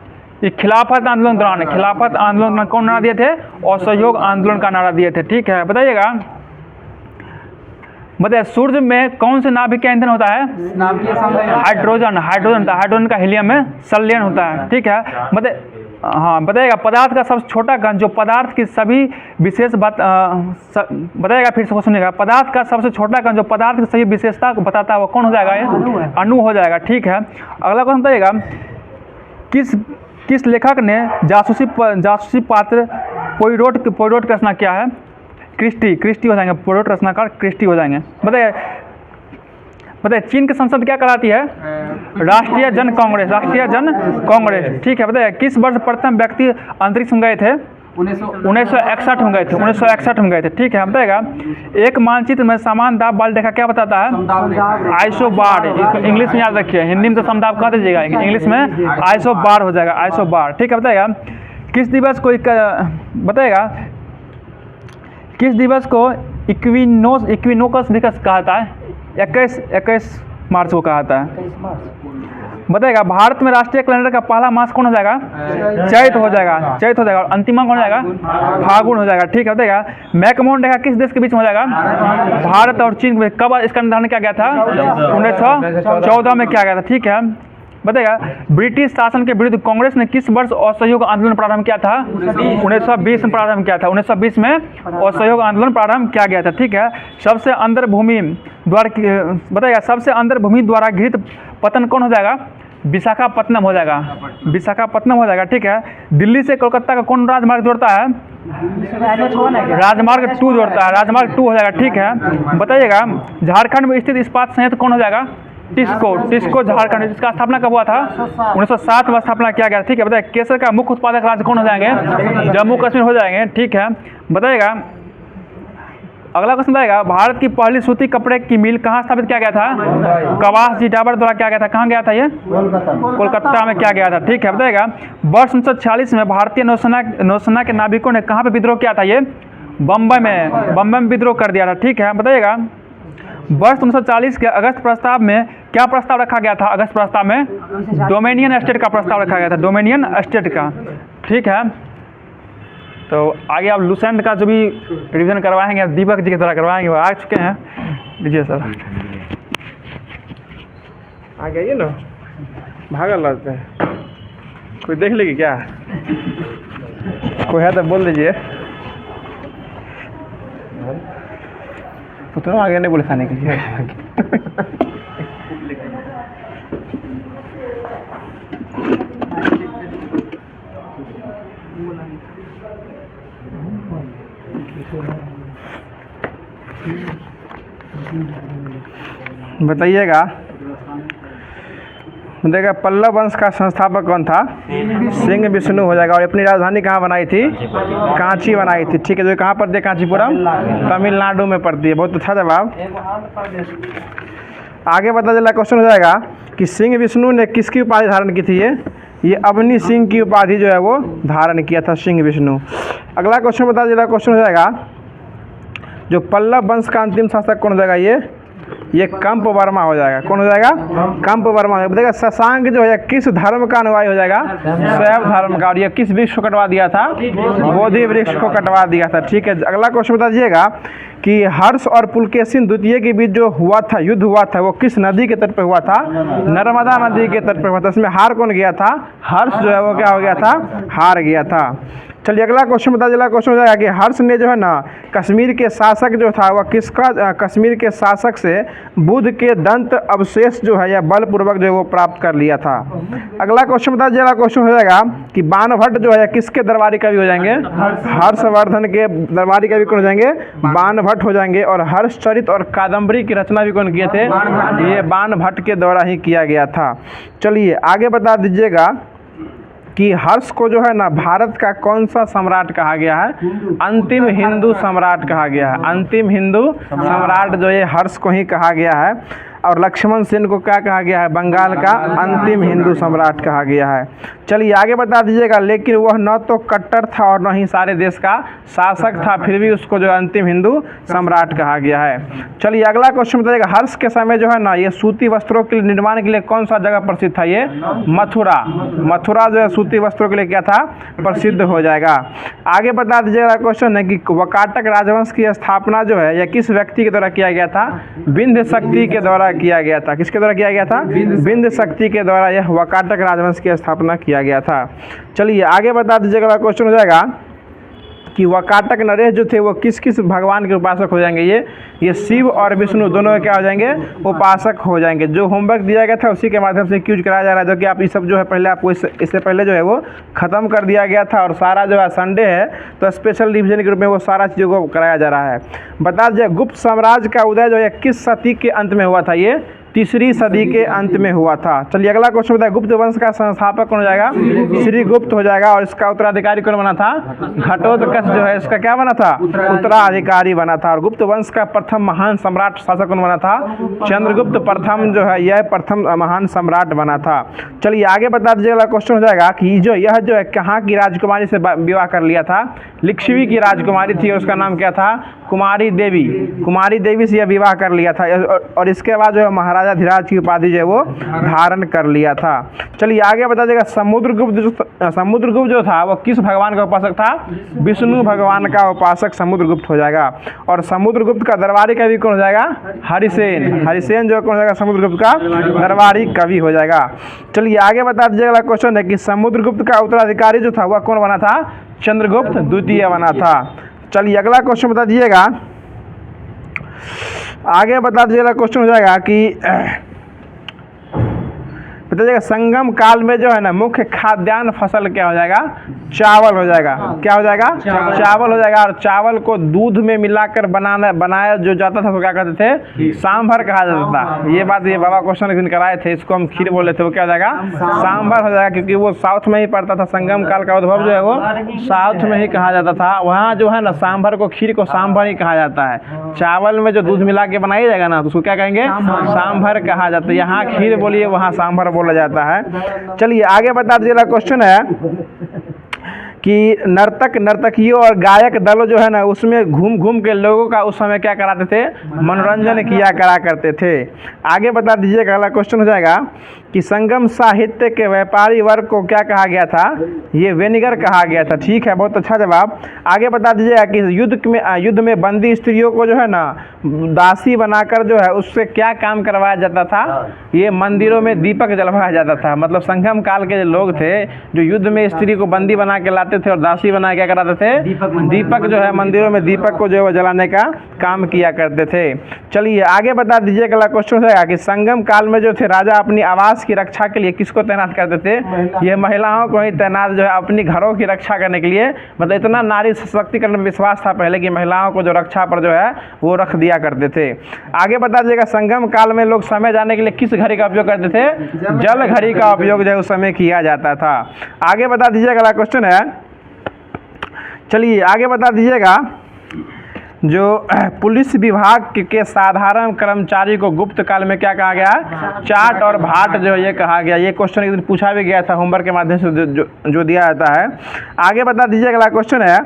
ये खिलाफत आंदोलन के दौरान, खिलाफत आंदोलन में कौन नारा दिए थे? असहयोग आंदोलन का नारा दिए थे, ठीक है। बताइएगा, बताइए सूर्य में कौन से नाभिक का ईंधन होता है? हाइड्रोजन, हाइड्रोजन का हीलियम में संलयन होता है, ठीक है। हाँ, बताइएगा पदार्थ का सबसे छोटा कण जो पदार्थ की सभी विशेष बताइएगा, फिर से सुनिएगा, पदार्थ का सबसे छोटा कण जो पदार्थ की सभी विशेषता को बताता है वो कौन हो जाएगा? ये अणु हो जाएगा, ठीक है। अगला क्वेश्चन बताइएगा, किस लेखक ने जासूसी पात्र पोइरोट की रचना किया है? क्रिस्टी हो जाएंगे, पोइरोट रचनाकार क्रिस्टी हो जाएंगे। बताइए चीन की संसद क्या कहलाती है? राष्ट्रीय जन कांग्रेस, ठीक है। बताइए किस वर्ष प्रथम व्यक्ति अंतरिक्ष में गए थे? 1961 में गए थे, 1961 में गए थे, ठीक है। बताएगा एक मानचित्र में समान दाब वाली रेखा क्या बताता है? आइसोबार, इंग्लिश में याद रखिए, हिंदी में तो समदाब कह दीजिएगा, इंग्लिश में आइसोबार हो जाएगा, आइसोबार, ठीक है। बताएगा किस दिवस को इक्विनोकस दिवस कहा जाता है? 21 मार्च को कहा जाता है। बताएगा भारत में राष्ट्रीय कैलेंडर का पहला मास कौन हो जाएगा? चैत हो जाएगा, और अंतिम कौन हो जाएगा? फागुन हो जाएगा, ठीक है। बताएगा मैकमोहन रेखा किस देश के बीच में हो जाएगा? भारत और चीन में। कब इसका निर्धारण किया गया था? 1914 में किया गया था, ठीक है। बताएगा ब्रिटिश शासन के विरुद्ध कांग्रेस ने किस वर्ष असहयोग आंदोलन प्रारंभ किया था? 1920 में प्रारंभ किया था, 1920 में असहयोग आंदोलन प्रारंभ किया गया था, ठीक है। सबसे अंदर भूमि द्वारा घृत पतन कौन हो जाएगा? विशाखापत्तनम हो जाएगा, ठीक है। दिल्ली से कोलकाता का कौन राजमार्ग जोड़ता है? राजमार्ग 2 जोड़ता है, राजमार्ग 2 हो जाएगा, ठीक है। बताइएगा झारखंड में स्थित इस्पात संयंत्र कौन हो जाएगा? टिस्को झारखंड, इसका स्थापना कब हुआ था? 1907 में स्थापना किया गया, ठीक है। बताइए केसर का मुख्य उत्पादक राज्य कौन हो जाएंगे? जम्मू कश्मीर हो जाएंगे, ठीक है। बताइएगा अगला क्वेश्चन बताएगा भारत की पहली सूती कपड़े की मिल कहाँ स्थापित किया गया था? कवास जी डाबर द्वारा किया गया था। कहाँ गया था ये? कोलकाता में किया गया था, ठीक है। बताइएगा वर्ष 1946 में भारतीय नौसेना के नाविकों ने कहाँ पे विद्रोह किया था? ये बम्बई में विद्रोह कर दिया था, ठीक है। बताइएगा वर्ष 1940 के अगस्त प्रस्ताव में क्या प्रस्ताव रखा गया था? अगस्त प्रस्ताव में डोमिनियन स्टेट का प्रस्ताव रखा गया था, डोमिनियन स्टेट का, ठीक है। तो आगे आप लुसेंट का जो भी रिवीजन करवाएंगे दीपक जी के द्वारा करवाएंगे, वो आ चुके हैं, लीजिए सर। आ गए ना, भागल रहते हैं, कोई देख लेगी क्या? कोई है तो बोल दीजिए। तो आगे नहीं बोले खाने के लिए। बताइएगा, देखिए पल्लव वंश का संस्थापक कौन था? सिंह विष्णु हो जाएगा। और अपनी राजधानी कहाँ बनाई थी? कांची बनाई थी, ठीक है। जो कहाँ पड़ती है? कांचीपुरम, तमिलनाडु में पड़ती है। बहुत अच्छा जवाब। आगे पता चला क्वेश्चन हो जाएगा कि सिंह विष्णु ने किसकी उपाधि धारण की थी? ये अवनी सिंह की उपाधि जो है वो धारण किया था सिंह विष्णु। अगला क्वेश्चन पता चला क्वेश्चन हो जाएगा जो पल्लव वंश का अंतिम शासक कौन हो जाएगा? ये कंप वर्मा हो जाएगा। कौन हो जाएगा? कंप वर्मा। बताएगा शशांक जो है किस धर्म का अनुयायी हो जाएगा? शैव धर्म का। और ये किस वृक्ष को कटवा दिया था? बोधि वृक्ष को कटवा दिया था, ठीक है। अगला क्वेश्चन बता दीजिएगा कि हर्ष और पुलकेशिन द्वितीय के बीच जो हुआ था, युद्ध हुआ था, वो किस नदी के तट पर हुआ था? नर्मदा नदी के तट पर हुआ था। इसमें हार कौन गया था? हर्ष जो है वो क्या हो गया था? हार गया था। चलिए अगला क्वेश्चन बता चला क्वेश्चन हो जाएगा कि हर्ष ने जो है ना कश्मीर के शासक जो था वह किसका कश्मीर के शासक से बुध के दंत अवशेष जो है या बलपूर्वक जो है वो प्राप्त कर लिया था। अगला क्वेश्चन बता चला क्वेश्चन हो जाएगा कि बाणभट्ट जो है किसके दरबारी कवि हो जाएंगे? हर्षवर्धन के दरबारी कवि कौन हो जाएंगे? बाणभट्ट हो जाएंगे। और हर्षचरित और कादम्बरी की रचना भी कौन किए थे? ये बाणभट्ट के द्वारा ही किया गया था। चलिए आगे बता दीजिएगा कि हर्ष को जो है ना भारत का कौन सा सम्राट कहा गया है? अंतिम हिंदू सम्राट कहा गया है। अंतिम हिंदू सम्राट जो ये हर्ष को ही कहा गया है। और लक्ष्मण सेन को क्या कहा गया है? बंगाल का अंतिम हिंदू सम्राट कहा गया है। चलिए आगे बता दीजिएगा, लेकिन वह न तो कट्टर था और न ही सारे देश का शासक था, फिर भी उसको जो अंतिम हिंदू सम्राट कहा गया है। चलिए अगला क्वेश्चन बताइएगा, हर्ष के समय जो है ना ये सूती वस्त्रों के निर्माण के लिए कौन सा जगह प्रसिद्ध था? ये मथुरा। मथुरा जो है सूती वस्त्रों के लिए क्या था? प्रसिद्ध हो जाएगा। आगे बता दीजिएगा क्वेश्चन है कि वकाटक राजवंश की स्थापना जो है यह किस व्यक्ति के द्वारा किया गया था? विंध्य शक्ति के द्वारा किया गया था। किसके द्वारा किया गया था? विंध्य शक्ति के द्वारा यह वकाटक राजवंश की स्थापना किया गया था। चलिए आगे बता दीजिएगा, क्वेश्चन हो जाएगा कि वकाटक नरेश जो थे वो किस किस भगवान के उपासक हो जाएंगे? ये शिव और विष्णु दोनों के क्या हो जाएंगे? उपासक हो जाएंगे। जो होमवर्क दिया गया था उसी के माध्यम से क्यूज कराया जा रहा है, जो कि आप ये सब जो है पहले आपको इससे पहले जो है वो ख़त्म कर दिया गया था, और सारा जो है संडे है तो स्पेशल रिविजन के रूप में वो सारा चीज़ों को कराया जा रहा है। बता दीजिए गुप्त साम्राज्य का उदय जो है किस सदी के अंत में हुआ था? ये 3री सदी के अंत में हुआ था। चलिए अगला क्वेश्चन बताया, गुप्त वंश का संस्थापक कौन हो जाएगा? श्री गुप्त हो जाएगा। और इसका उत्तराधिकारी कौन बना था? घटोत्कच जो है इसका क्या बना था? उत्तराधिकारी बना था। और गुप्त वंश का प्रथम महान सम्राट शासक कौन बना था? चंद्रगुप्त प्रथम जो है यह प्रथम महान सम्राट बना था। चलिए आगे बता दीजिएगा, क्वेश्चन हो जाएगा कि यह जो है कहाँ की राजकुमारी से विवाह कर लिया था? लिच्छवी की राजकुमारी थी, उसका नाम क्या था? कुमारी देवी। कुमारी देवी से यह विवाह कर लिया था, और इसके बाद जो है महाराजा धीराज की उपाधि जो है वो धारण कर लिया था। चलिए आगे बता दीजिएगा, समुद्रगुप्त जो था वो किस भगवान का उपासक था? विष्णु भगवान का उपासक समुद्रगुप्त हो जाएगा। और समुद्रगुप्त का दरबारी कवि कौन हो जाएगा? हरिसेन। हरिसेन जो कौन हो जाएगा? समुद्रगुप्त का दरबारी कवि हो जाएगा। चलिए आगे बता दीजिएगा, क्वेश्चन है कि समुद्रगुप्त का उत्तराधिकारी जो था वह कौन बना था? चंद्रगुप्त द्वितीय बना था। चलिए अगला क्वेश्चन बता दीजिएगा, आगे बता दीजिएगा क्वेश्चन हो जाएगा कि बताइएगा संगम काल में जो है ना मुख्य खाद्यान्न फसल क्या हो जाएगा? चावल हो जाएगा। क्या हो जाएगा? चावल हो जाएगा। और चावल को दूध में मिलाकर बनाया जो जाता था तो क्या कहते थे? सांभर कहा जाता था। ये बात ये बाबा क्वेश्चन एक दिन कराए थे, इसको हम खीर बोले थे, वो क्या हो जाएगा? सांभर हो जाएगा, क्योंकि वो साउथ में ही पड़ता था। संगम काल का उद्भव जो है वो साउथ में ही कहा जाता था। वहाँ जो है ना सांभर को, खीर को सांभर ही कहा जाता है। चावल में जो दूध मिला के बनाया जाएगा ना तो उसको क्या कहेंगे? सांभर कहा जाता है। यहाँ खीर बोलिए, वहाँ सांभर बोला जाता है। चलिए आगे बता दीजिएगा, क्वेश्चन है कि नर्तकियों और गायक दलों जो है ना उसमें घूम घूम के लोगों का उस समय क्या कराते थे? मनोरंजन किया करा करते थे। आगे बता दीजिएगा, अगला क्वेश्चन हो जाएगा कि संगम साहित्य के व्यापारी वर्ग को क्या कहा गया था? ये वेनिगर कहा गया था। ठीक है, बहुत अच्छा जवाब। आगे बता दीजिएगा कि युद्ध में बंदी स्त्रियों को जो है ना दासी बनाकर जो है उससे क्या काम करवाया जाता था? ये मंदिरों में दीपक जलवाया जाता था। मतलब संगम काल के जो लोग थे जो युद्ध में स्त्री को बंदी बना के लाते थे और दासी बना क्या कराते थे? दीपक जो है मंदिरों में दीपक को जो है जलाने का काम किया करते थे। चलिए आगे बता दीजिएगा, अगला क्वेश्चन है कि संगम काल में जो थे राजा अपनी आवास की रक्षा के लिए किसको तैनात करते थे? ये महिलाओं को ही तैनात जो है अपनी घरों की रक्षा करने के लिए। मतलब इतना नारी सशक्तिकरण में विश्वास था पहले कि महिलाओं को जो रक्षा पर जो है वो रख दिया करते थे। आगे बता दीजिएगा, संगम काल में लोग समय जाने के लिए किस घड़ी का उपयोग करते थे? जल घड़ी का उपयोग जो है उस समय किया जाता था। आगे बता दीजिएगा, अगला क्वेश्चन है, चलिए आगे बता दीजिएगा, जो पुलिस विभाग के साधारण कर्मचारी को गुप्त काल में क्या कहा गया? चाट और भाट जो ये कहा गया। ये क्वेश्चन एक दिन पूछा भी गया था होमवर्क के माध्यम से जो दिया जाता है। आगे बता दीजिए, अगला क्वेश्चन है,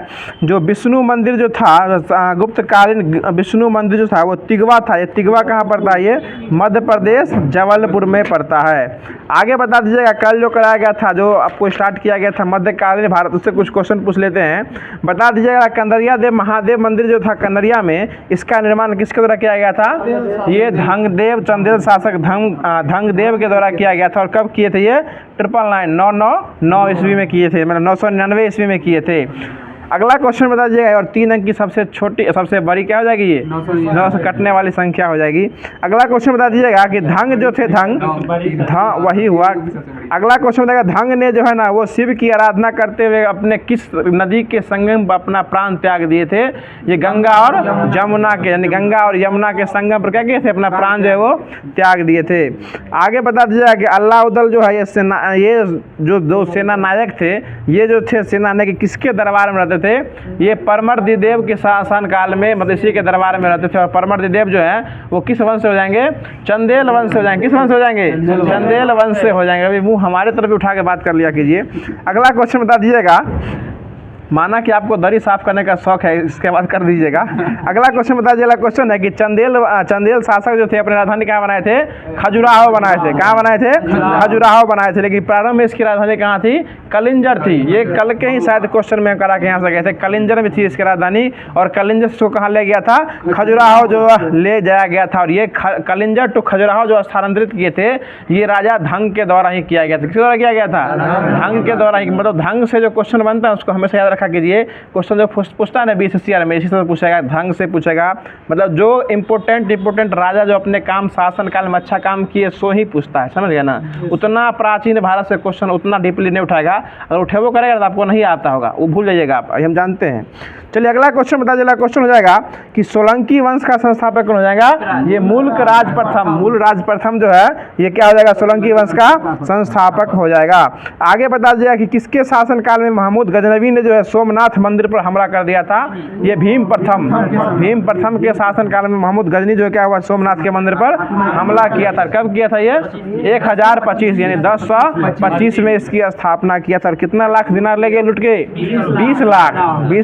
जो विष्णु मंदिर जो था गुप्तकालीन विष्णु मंदिर जो था वो तिगवा था। ये तिगवा कहाँ पड़ता है? ये मध्य प्रदेश जबलपुर में पड़ता है। आगे बता दीजिएगा, कल जो कराया गया था, जो आपको स्टार्ट किया गया था मध्यकालीन भारत, उससे कुछ क्वेश्चन पूछ लेते हैं। बता दीजिएगा, कंदरिया देव महादेव मंदिर जो था कंदरिया में, इसका निर्माण किसके द्वारा किया गया था? ये धंगदेव चंदेल शासक धंगदेव के द्वारा किया गया था। और कब किए थे? ये 999 ईस्वी में किए थे, मतलब 999 ईस्वी में किए थे। अगला क्वेश्चन बता दीजिएगा, और 3 अंक की सबसे छोटी सबसे बड़ी क्या हो जाएगी? ये 9 से कटने वाली संख्या हो जाएगी। अगला क्वेश्चन बता दीजिएगा कि धंग जो थे धंग वही हुआ। अगला क्वेश्चन बताएगा, धंग ने जो है ना वो शिव की आराधना करते हुए अपने किस नदी के संगम पर अपना प्राण त्याग दिए थे? ये गंगा और जमुना के, यानी गंगा और यमुना के संगम पर क्या किए थे? अपना प्राण जो है वो त्याग दिए थे। आगे बता दीजिएगा कि अल्लाउद्दौला जो है ये जो दो सेना नायक थे, ये जो थे सेना नायक किसके दरबार में रहते थे? ये परमर्दिदेव के शासन काल में मतलब इसी के दरबार में रहते थे। और परमर्दिदेव जो है वो किस वंश से हो जाएंगे? चंदेल वंश से हो जाएंगे। किस वंश से हो जाएंगे? चंदेल वंश से हो जाएंगे। अभी मुंह हमारे तरफ उठा के बात कर लिया कीजिए। अगला क्वेश्चन बता दीजिएगा। माना कि आपको दरी साफ करने का शौक है, इसके बाद कर दीजिएगा। अगला क्वेश्चन बता दीजिएगा। क्वेश्चन है कि चंदेल शासक जो थे अपनी राजधानी कहाँ बनाए थे? खजुराहो बनाए थे। कहाँ बनाए थे? खजुराहो बनाए थे। लेकिन प्रारंभ में इसकी राजधानी कहाँ थी? कलिंजर थी। ये कल के ही शायद क्वेश्चन में करा के यहाँ से गए थे। कलिंजर में थी इसकी राजधानी और कलिंजर को कहाँ ले गया था? खजुराहो जो ले जाया गया था। और ये कलिंजर टू खजुराहो जो स्थानांतरित किए थे ये राजा धंग के द्वारा ही किया गया था। किसके द्वारा किया गया था? धंग के द्वारा ही। मतलब धंग से जो क्वेश्चन बनता है उसको हमेशा याद रखा कीजिए। क्वेश्चन जो पूछता है ना बीसीसीआर में इसी तरह पूछेगा, ढंग से पूछेगा। मतलब जो इम्पोर्टेंट राजा जो अपने काम शासन काल में अच्छा काम किए सो ही पूछता है, समझ गया ना। उतना प्राचीन भारत से क्वेश्चन उतना डीपली नहीं उठाएगा। अगर उठेबो करेगा तो आपको नहीं आता होगा, वो भूल जाइएगा आप, हम जानते हैं। चलिए अगला क्वेश्चन बता दीजिएगा। क्वेश्चन हो जाएगा कि सोलंकी वंश का संस्थापक कौन हो जाएगा? ये मूल राज प्रथम जो है ये क्या हो जाएगा? सोलंकी वंश का संस्थापक हो जाएगा। आगे बता दीजिएगा कि किसके शासन काल में महमूद गजनवी ने जो है सोमनाथ मंदिर पर हमला कर दिया था? ये भीम प्रथम के शासन काल में महमूद गजनी जो क्या हुआ? सोमनाथ के मंदिर पर हमला किया था। कब किया था? ये 1025 यानी 1025 में इसकी स्थापना किया था। और कितना लाख दिनार ले गए लुट के? 20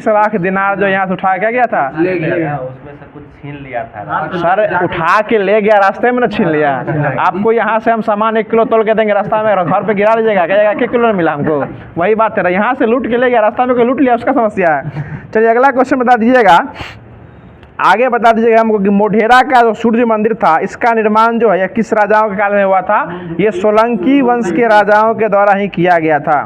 लाख दिनार जो यहाँ से उठा क्या गया था? उसमें से कुछ छीन लिया था सर, उठा के ले गया, रास्ते में ना छीन लिया। आपको यहाँ से हम सामान 1 किलो तोल के देंगे, रास्ता में घर पे गिरा लीजिएगा, कहेगा 1 किलो मिला हमको। वही बात है, यहाँ से लूट के ले गया, रास्ता में कोई लूट लिया उसका समस्या है। चलिए अगला क्वेश्चन बता दीजिएगा। आगे बता दीजिएगा हमको कि मोढेरा का जो सूर्य मंदिर था इसका निर्माण जो है किस राजाओं के काल में हुआ था? ये सोलंकी वंश के राजाओं के द्वारा ही किया गया था।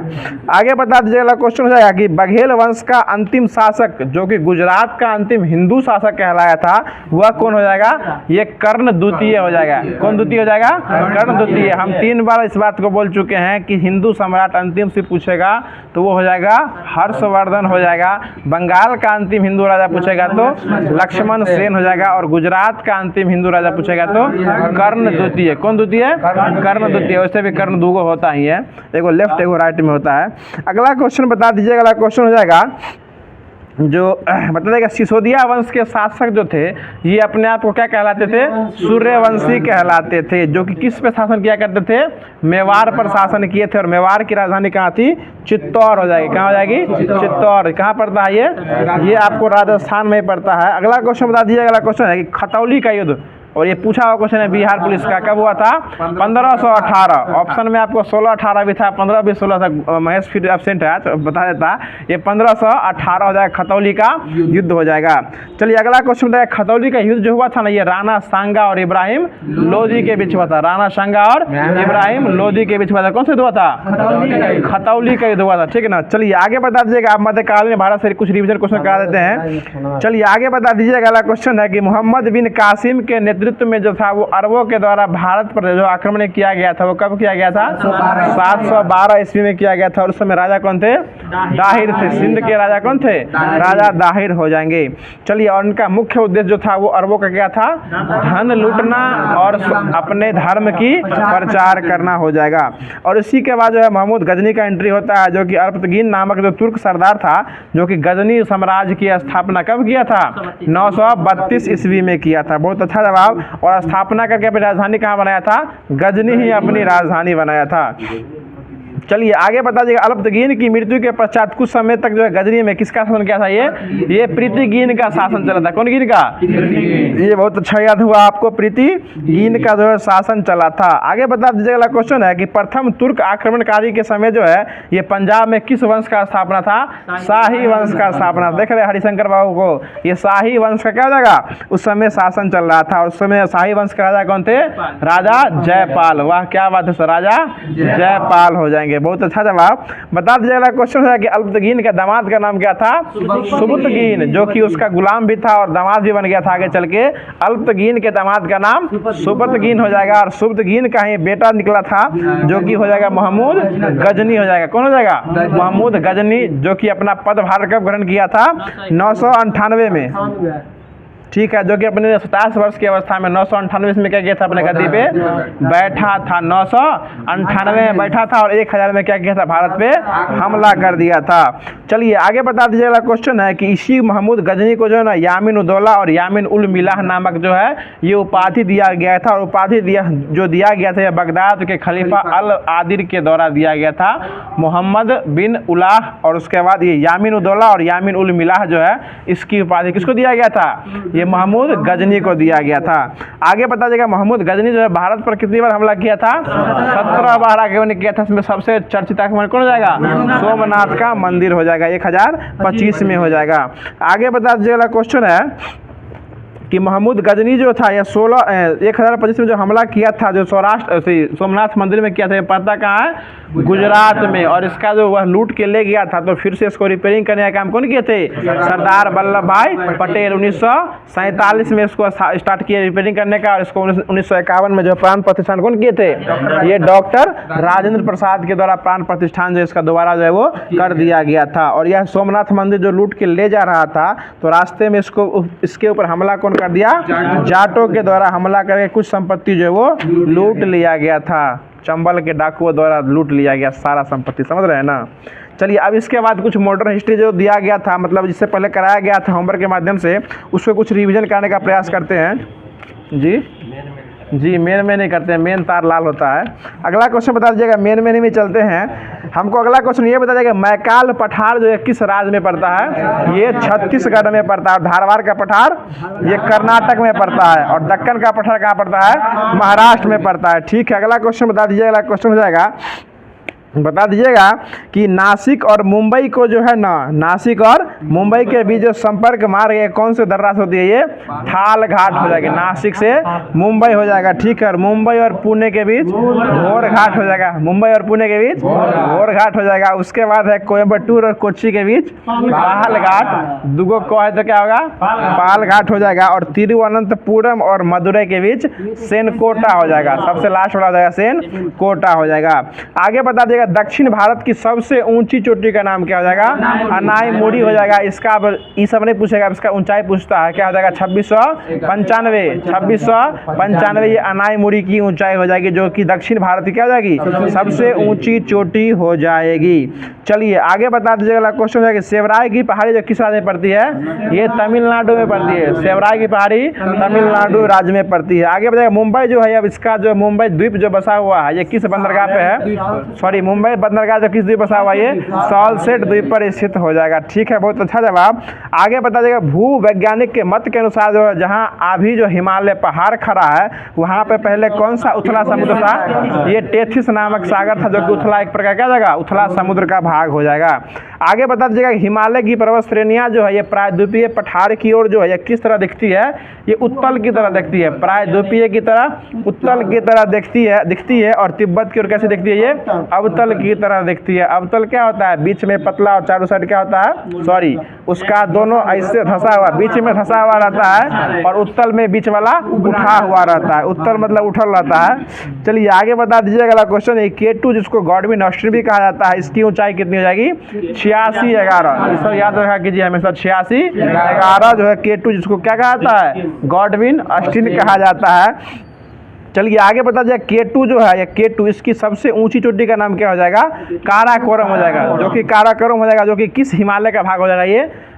आगे बता दीजिएगा। क्वेश्चन हो जाएगा कि बघेल वंश का अंतिम शासक जो कि गुजरात का अंतिम हिंदू शासक कहलाया था वह कौन हो जाएगा? ये कर्ण द्वितीय हो जाएगा। कौन द्वितीय हो जाएगा? कर्ण द्वितीय। हम 3 बार इस बात को बोल चुके हैं कि हिंदू सम्राट अंतिम से पूछेगा तो वो हो जाएगा हर्षवर्धन हो जाएगा। बंगाल का अंतिम हिंदू राजा पूछेगा तो लक्ष्मण सेन हो जाएगा। और गुजरात का अंतिम हिंदू राजा पूछेगा तो कर्ण द्वितीय। कौन द्वितीय? कर्ण द्वितीय। वैसे भी कर्ण दूगो होता ही है, एगो लेफ्ट एगो राइट में होता है। अगला क्वेश्चन बता दीजिएगा। अगला क्वेश्चन हो जाएगा जो बता देगा सिसोदिया वंश के शासक जो थे ये अपने आप को क्या कहलाते थे? सूर्यवंशी कहलाते थे। जो कि किस पे शासन किया करते थे? मेवाड़ पर शासन किए थे। और मेवाड़ की राजधानी कहाँ थी? चित्तौड़ हो जाएगी। कहाँ हो जाएगी? चित्तौड़। कहाँ पड़ता है ये आपको राजस्थान में पड़ता है। अगला क्वेश्चन बता दीजिएगा। अगला क्वेश्चन है कि खतौली का युद्ध, और ये पूछा हुआ क्वेश्चन है बिहार पुलिस का, कब हुआ था? 1518। ऑप्शन में आपको 16-18 भी था, 15 भी 16 था। महेश फिर एब्सेंट है तो बता देता। ये 1518 हो जाएगा, खतौली का युद्ध हो जाएगा। चलिए अगला क्वेश्चन बताया। खतौली का युद्ध जो हुआ था ना ये राणा सांगा और इब्राहिम लोधी के बीच हुआ था। राणा सांगा और इब्राहिम लोधी के बीच हुआ था। कौन सा युद्ध हुआ था? खतौली का युद्ध हुआ था। ठीक है ना। चलिए आगे बता दीजिएगा। आप मध्यकाल में भारत से कुछ रिविजन क्वेश्चन करा देते हैं। चलिए आगे बता दीजिएगा। अगला क्वेश्चन है कि मोहम्मद बिन कासिम के नेतृत्व में जो था वो अरबों के द्वारा भारत पर जो आक्रमण किया गया था वो कब किया गया था? 712 ईस्वी में किया गया था। और उस समय राजा कौन थे? दाहिर थे। सिंध के राजा कौन थे? राजा दाहिर हो जाएंगे। चलिए और उनका मुख्य उद्देश्य जो था वो अरबों का क्या था? धन लूटना और अपने धर्म की प्रचार करना हो जाएगा। और इसी के बाद जो है महमूद गजनी का एंट्री होता है जो कि अल्पतगीन नामक जो तुर्क सरदार था जो कि गजनी साम्राज्य की स्थापना कब किया था? 932 ईस्वी में किया था। बहुत अच्छा जवाब। और स्थापना करके अपनी राजधानी कहाँ बनाया था? गजनी ही अपनी राजधानी बनाया था। चलिए आगे बता दीजिएगा। अल्पतगीन की मृत्यु के पश्चात कुछ समय तक जो है गजनी में किसका शासन किया था? ये प्रीतिगीन का शासन चला था। कौन गीन का? ये बहुत अच्छा याद हुआ आपको, प्रीतिगीन का जो है शासन चला था। आगे बता दीजिएगा। अगला क्वेश्चन है कि प्रथम तुर्क आक्रमणकारी के समय जो है ये पंजाब में किस वंश का स्थापना था? शाही वंश का स्थापना। देख रहे हरिशंकर बाबू को, ये शाही वंश का क्या हो जाएगा? उस समय शासन चल रहा था। और उस समय शाही वंश के राजा कौन थे? राजा जयपाल। वाह क्या बात है सर, राजा जयपाल हो जाएंगे। बहुत अच्छा जवाब। बता दीजिएगा। क्वेश्चन है कि अल्पतगीन के दामाद का नाम क्या था? सुबुतगीन, जो कि उसका गुलाम भी था और दामाद भी बन गया था आगे चल के। अल्पतगीन के दामाद का नाम सुबुतगीन हो जाएगा। और सुबुतगीन का ही बेटा निकला था जो कि हो जाएगा महमूद गजनी हो जाएगा। कौन हो जाएगा? महमूद गजनी, जो कि अपना पदभार कब ग्रहण किया था? 998 में। ठीक है, जो कि अपने 27 वर्ष की अवस्था में 998 में क्या किया था, अपने गद्दी पे बैठा था, 998 में बैठा था और 1000 में क्या किया था, भारत पे हमला कर दिया था। चलिए आगे बता दीजिए, अगला क्वेश्चन है कि इसी महमूद गजनी को जो है ना यामीन उद दौला और यामीन उल मिलाह नामक जो है ये उपाधि दिया गया था, और उपाधि दिया गया था ये बगदाद के खलीफा अल आदिर के द्वारा दिया गया था, मोहम्मद बिन उलाह, और उसके बाद ये यामीन उद दौला और यामीन उल मिलाह जो है इसकी उपाधि किसको दिया गया था, ये महमूद गजनी को दिया गया था। आगे बता दीजिएगा, महमूद गजनी जो है भारत पर कितनी बार हमला किया था, 17 बार आगे किया था। इसमें सबसे चर्चित आक्रमण कौन हो जाएगा, सोमनाथ का मंदिर हो जाएगा, 1025 में हो जाएगा। आगे बता दीजिए, अगला क्वेश्चन है कि महमूद गजनी जो था ये 1025 में जो हमला किया था, जो सौराष्ट्र सोमनाथ मंदिर में किया था, ये पड़ता कहाँ है, गुजरात में, और इसका जो वह लूट के ले गया था तो फिर से इसको रिपेयरिंग करने का काम कौन किए थे, सरदार वल्लभ भाई पटेल। 1947 में इसको स्टार्ट किया रिपेयरिंग करने का, और इसको 1951 में जो प्राण प्रतिष्ठान कौन किए थे, ये डॉक्टर राजेंद्र प्रसाद के द्वारा प्राण प्रतिष्ठान जो इसका दोबारा जो है वो कर दिया गया था। और यह सोमनाथ मंदिर जो लूट के ले जा रहा था तो रास्ते में इसके ऊपर हमला कौन कर दिया, जाटों के द्वारा हमला करके कुछ संपत्ति जो है वो लूट लिया गया था, चंबल के डाकुओं द्वारा लूट लिया गया सारा संपत्ति, समझ रहे हैं ना। चलिए अब इसके बाद कुछ मॉडर्न हिस्ट्री जो दिया गया था, मतलब जिससे पहले कराया गया था होमवर्क के माध्यम से, उसको कुछ रिवीजन करने का प्रयास करते हैं। जी मेन में नहीं करते हैं, मेन तार लाल होता है। अगला क्वेश्चन बता दीजिएगा, मेन में नहीं चलते हैं। हमको अगला क्वेश्चन ये बता दीजिएगा, मैकाल पठार जो है किस राज्य में पड़ता है, ये छत्तीसगढ़ में पड़ता है, और धारवाड़ का पठार ये कर्नाटक में पड़ता है, और दक्कन का पठार कहाँ पड़ता है, महाराष्ट्र में पड़ता है। ठीक है, अगला क्वेश्चन बता दीजिएगा, अगला क्वेश्चन हो जाएगा, बता दीजिएगा कि नासिक और मुंबई को जो है ना, नासिक और मुंबई के बीच जो संपर्क मार्ग है कौन से दर्रा से होती है, ये थाल घाट हो जाएगी, नासिक से मुंबई हो जाएगा। ठीक है, मुंबई और पुणे के बीच घोर घाट हो जाएगा, मुंबई और पुणे के बीच घोर घाट हो जाएगा। उसके बाद है कोयम्बटूर और कोच्चि के बीच पाल घाट, दुगो को है तो क्या होगा, पाल घाट हो जाएगा। और तिरुवनंतपुरम और मदुरई के बीच सेनकोटा हो जाएगा, सबसे लास्ट वाला हो जाएगा सेनकोटा हो जाएगा। आगे बता दिएगा, दक्षिण भारत की सबसे ऊंची चोटी का नाम क्या हो जाएगा, अनाईमुड़ी हो जाएगा। इसका ये सब नहीं पूछेगा, इसका ऊंचाई पूछता है, क्या हो जाएगा, 2695 ये अनाईमुड़ी की ऊंचाई हो जाएगी, जो कि दक्षिण भारत की क्या हो जाएगी, सबसे ऊंची चोटी हो जाएगी। चलिए आगे बता दीजिएगा, अगला क्वेश्चन हो जाएगा, सेवराय की पहाड़ी जो किस राज्य में पड़ती है, ये तमिलनाडु में पड़ती है, सेवराय की पहाड़ी तमिलनाडु राज्य में पड़ती है। आगे बताइए, मुंबई जो है, अब इसका जो मुंबई द्वीप जो बसा हुआ है ये किस बंदरगाह पे है, सॉरी मुंबई बंदरगाह जो किस द्वीप बसा हुआ है, ये सॉल्सेट द्वीप पर स्थित हो जाएगा। ठीक है, बहुत अच्छा जवाब। आगे बता देगा, भू वैज्ञानिक के मत के अनुसार जो है, जहाँ अभी जो हिमालय पहाड़ खड़ा है वहाँ पे पहले कौन सा उथला समुद्र था, ये टेथिस नामक सागर था, जो कि उथला एक प्रकार क्या जाएगा, उथला समुद्र का भाग हो जाएगा। आगे बता दीजिएगा, हिमालय की पर्वत श्रेणियाँ जो है ये प्रायद्वीपीय पठार की ओर जो है ये किस तरह दिखती है, ये उत्तल की तरह दिखती है, प्रायद्वीपीय की तरह, उत्तल की तरह दिखती है। और तिब्बत की ओर कैसे दिखती है, ये अवतल की तरह दिखती है। अवतल क्या होता है, बीच में पतला और चारों साइड क्या होता है, सॉरी उसका दोनों ऐसे धंसा हुआ, बीच में धंसा हुआ रहता है, और उत्तल में बीच वाला उठा हुआ रहता है, उत्तल मतलब उठल रहता है। चलिए आगे बता दीजिएगा, अगला क्वेश्चन है, K2 जिसको गॉडविन ऑस्ट्रीन भी कहा जाता है, इसकी ऊंचाई कितनी हो जाएगी, 8611। इस सब याद रखा कीजिए हमेशा, 8611 जो है K2 जिसको क्या कहा जाता है, गॉडविन ऑस्ट्रीन कहा जाता है। चलिए आगे बता दिया, K2 जो है, ये K2 इसकी सबसे ऊंची चोटी का नाम क्या हो जाएगा, काराकोरम हो जाएगा, जो कि काराकोरम हो जाएगा, जो कि किस हिमालय का भाग हो जाएगा,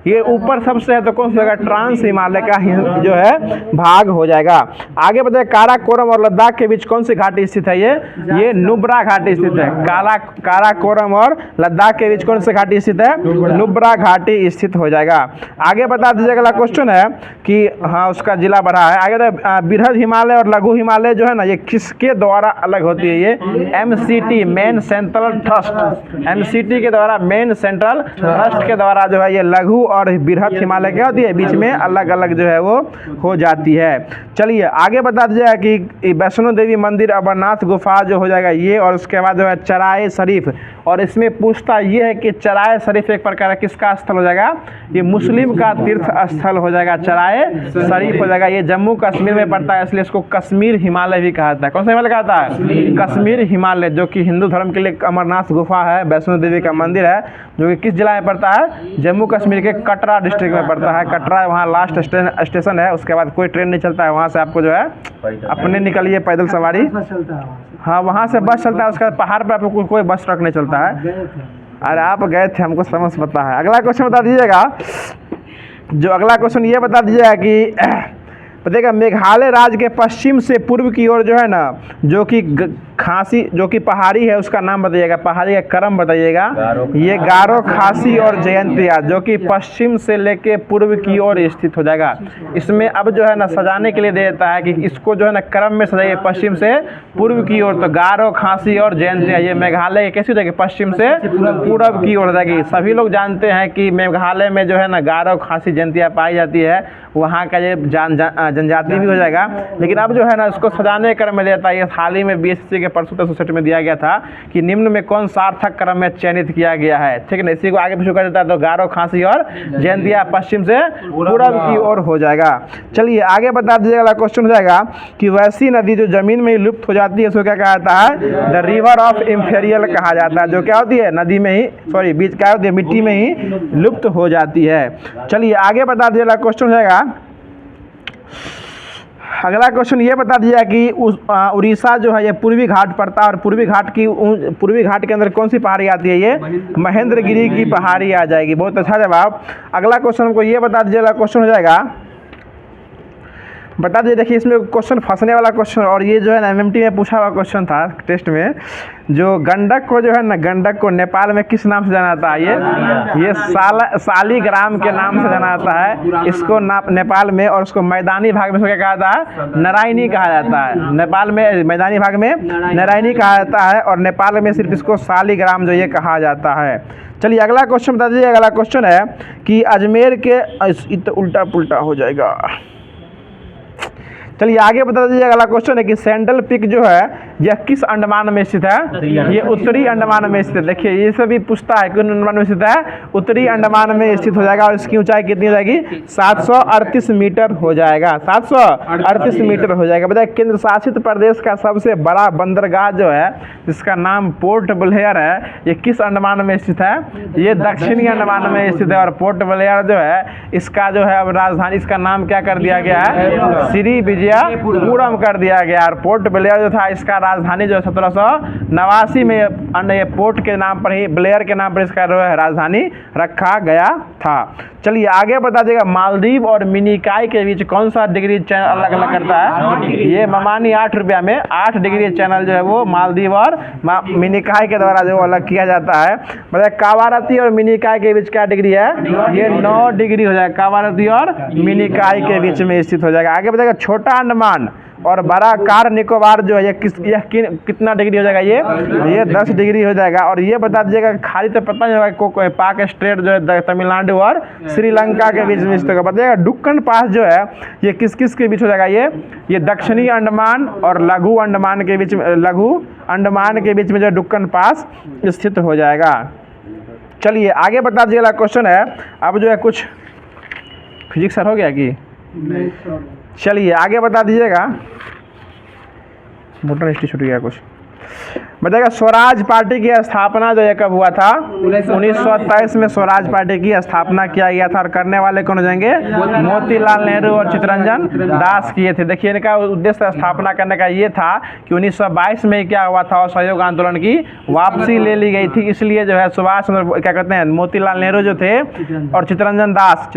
ये ऊपर सबसे है तो कौन सा होगा, ट्रांस हिमालय का जो है भाग हो जाएगा। आगे बताइए, काराकोरम और लद्दाख के बीच कौन सी घाटी स्थित है, ये नुब्रा घाटी स्थित है। काराकोरम और लद्दाख के बीच कौन सी घाटी स्थित है, नुब्रा घाटी स्थित हो जाएगा। आगे बता दीजिए, अगला क्वेश्चन है कि हाँ उसका जिला बढ़ा है। आगे बृहद हिमालय और लघु हिमालय जो है ना, ये किसके द्वारा अलग होती है, ये MCT main central trust, MCT के द्वारा, मेन सेंट्रल ट्रस्ट के द्वारा जो है ये लघु और बृहद हिमालय क्या होती है, बीच में अलग अलग जो है वो हो जाती है। चलिए आगे बता दीजिएगा कि वैष्णो देवी मंदिर, अमरनाथ गुफा जो हो जाएगा ये, और उसके बाद जो है चराए शरीफ और इसमें पूछता ये है कि चराय शरीफ एक प्रकार का किसका स्थल हो जाएगा, ये मुस्लिम का तीर्थ स्थल हो जाएगा, चराय शरीफ हो जाएगा। ये जम्मू कश्मीर में पड़ता है, इसलिए इसको कश्मीर हिमालय भी कहा जाता है। कौन सा हिमालय कहता है, कश्मीर हिमालय, जो कि हिंदू धर्म के लिए अमरनाथ गुफा है, वैष्णो देवी का मंदिर है, जो कि किस जिला में पड़ता है, जम्मू कश्मीर के कटरा डिस्ट्रिक्ट में पड़ता है। कटरा वहाँ लास्ट स्टेशन है, उसके बाद कोई ट्रेन नहीं चलता है, वहाँ से आपको जो है अपने निकलिए पैदल सवारी, हाँ वहाँ से बस चलता है, उसके बाद पहाड़ पर आपको कोई बस ट्रक नहीं चलता है। अरे आप गए थे, हमको समझ पता है। अगला क्वेश्चन बता दीजिएगा, जो अगला क्वेश्चन ये बता दीजिएगा कि बताइएगा मेघालय राज्य के पश्चिम से पूर्व की ओर जो है ना, जो कि खासी जो कि पहाड़ी है, उसका नाम बताइएगा, पहाड़ी का क्रम बताइएगा। ये गारो, खासी और जयंतिया, जो कि पश्चिम से लेके पूर्व की ओर स्थित हो जाएगा। इसमें अब जो है ना सजाने के लिए दे देता है कि इसको जो है ना क्रम में सजाइए, पश्चिम से पूर्व की ओर। तो गारो, खासी और जयंतिया ये मेघालय कैसी हो जाएगी, पश्चिम से पूर्व की ओर जाएगी। सभी लोग जानते हैं कि मेघालय में जो है ना गारो, खासी, जयंतिया पाई जाती है, वहाँ का ये जनजाति भी हो जाएगा। लेकिन अब जो है ना उसको सजाने क्रम में देता है। ये हाल ही में BSc के परसों सोसाइटी में दिया गया था कि निम्न में कौन सार्थक क्रम में चयनित किया गया है, ठीक है ना। इसी को आगे पीछे कर देता है, तो गारो, खासी और जयंतिया पश्चिम से पूर्व की ओर हो जाएगा। चलिए आगे बता दीजिएगा, अगला क्वेश्चन हो जाएगा कि वैसी नदी जो जमीन में ही लुप्त हो जाती है, उसको क्या कहा जाता है, द रिवर ऑफ इम्पेरियल कहा जाता है। जो क्या होती है, नदी में ही, सॉरी बीच क्या होती है, मिट्टी में ही लुप्त हो जाती है। चलिए आगे बता दीजिएगा, क्वेश्चन हो जाएगा, अगला क्वेश्चन ये बता दिया कि उड़ीसा जो है ये पूर्वी घाट पड़ता है, और पूर्वी घाट के अंदर कौन सी पहाड़ी आती है, ये महेंद्रगिरी की पहाड़ी आ जाएगी। बहुत अच्छा जवाब। अगला क्वेश्चन हमको ये बता दीजिएगा, क्वेश्चन हो जाएगा, बता दीजिए। देखिए इसमें क्वेश्चन फंसने वाला क्वेश्चन, और ये जो है ना MMT में पूछा हुआ क्वेश्चन था टेस्ट में। जो गंडक को जो है ना, गंडक को नेपाल में किस नाम से जाना जाता है, ये सालीग्राम के नाम से जाना जाता है इसको नेपाल में। और उसको मैदानी भाग में क्या कहा जाता है, नारायणी कहा जाता है। नेपाल में मैदानी भाग में नारायणी कहा जाता है, और नेपाल में सिर्फ इसको सालीग्राम जो ये कहा जाता है। चलिए अगला क्वेश्चन बता दीजिए। अगला क्वेश्चन है कि अजमेर के, उल्टा पुल्टा हो जाएगा। चलिए आगे बता दीजिए। अगला क्वेश्चन है कि सैंडल पीक जो है यह किस अंडमान में स्थित है, ये उत्तरी अंडमान में स्थित है। देखिए ये सभी पूछता है किन अंडमान में स्थित है, उत्तरी अंडमान में स्थित हो जाएगा। और इसकी ऊंचाई कितनी हो जाएगी, 738 मीटर हो जाएगा, 738 मीटर हो जाएगा। बताइए केंद्र शासित प्रदेश का सबसे बड़ा बंदरगाह जो है, जिसका नाम पोर्ट ब्लेयर है, ये किस अंडमान में स्थित है, ये दक्षिणी अंडमान में स्थित है। और पोर्ट ब्लेयर जो है इसका जो है अब राजधानी, इसका नाम क्या कर दिया गया है, श्री विजयपुरम कर दिया गया। और पोर्ट ब्लेयर जो था इसका राजधानी जो 1789 में अन्य पोर्ट के नाम पर ही, ब्लेयर के नाम पर इसका जो है राजधानी रखा गया था। चलिए आगे बता देगा, मालदीव और मिनिकॉय के बीच कौन सा डिग्री चैनल अलग अलग करता है, ये ममानी 8 रुपया में 8 डिग्री चैनल जो है वो मालदीव और मिनिकॉय के द्वारा जो अलग किया जाता है। मतलब कावारती और मिनिकॉय के बीच क्या डिग्री है, ये 9 डिग्री हो जाएगा, कावारती और मिनिकॉय के बीच में स्थित हो जाएगा। आगे बताएगा छोटा अंडमान और बड़ा कार निकोबार जो है ये कितना डिग्री हो जाएगा, ये 10 डिग्री हो जाएगा। और ये बता दीजिएगा, खाली तो पता नहीं होगा, पाक स्ट्रेट जो है तमिलनाडु और श्रीलंका के बीच में स्थित होगा। बताइएगा डुक्कन पास जो है ये किस किस के बीच हो जाएगा, ये दक्षिणी अंडमान और लघु अंडमान के बीच में, लघु अंडमान के बीच में जो डुक्कन पास स्थित हो जाएगा। चलिए आगे बता दीजिएगा, क्वेश्चन है अब जो है कुछ फिजिक्स सर हो गया कि, चलिए आगे बता दीजिएगा, मोटर हिस्ट्री छूट गया कुछ। बताइएगा स्वराज पार्टी की स्थापना जो है कब हुआ था, 1923 में स्वराज पार्टी की स्थापना किया गया था। और करने वाले कौन हो जाएंगे, मोतीलाल नेहरू और चित्तरंजन दास किए थे। देखिए इनका उद्देश्य स्थापना करने का ये था कि 1922 में क्या हुआ था, असहयोग आंदोलन की वापसी ले ली गई थी। इसलिए जो है सुभाष चंद्र क्या कहते हैं, मोतीलाल नेहरू जो थे और चित्तरंजन दास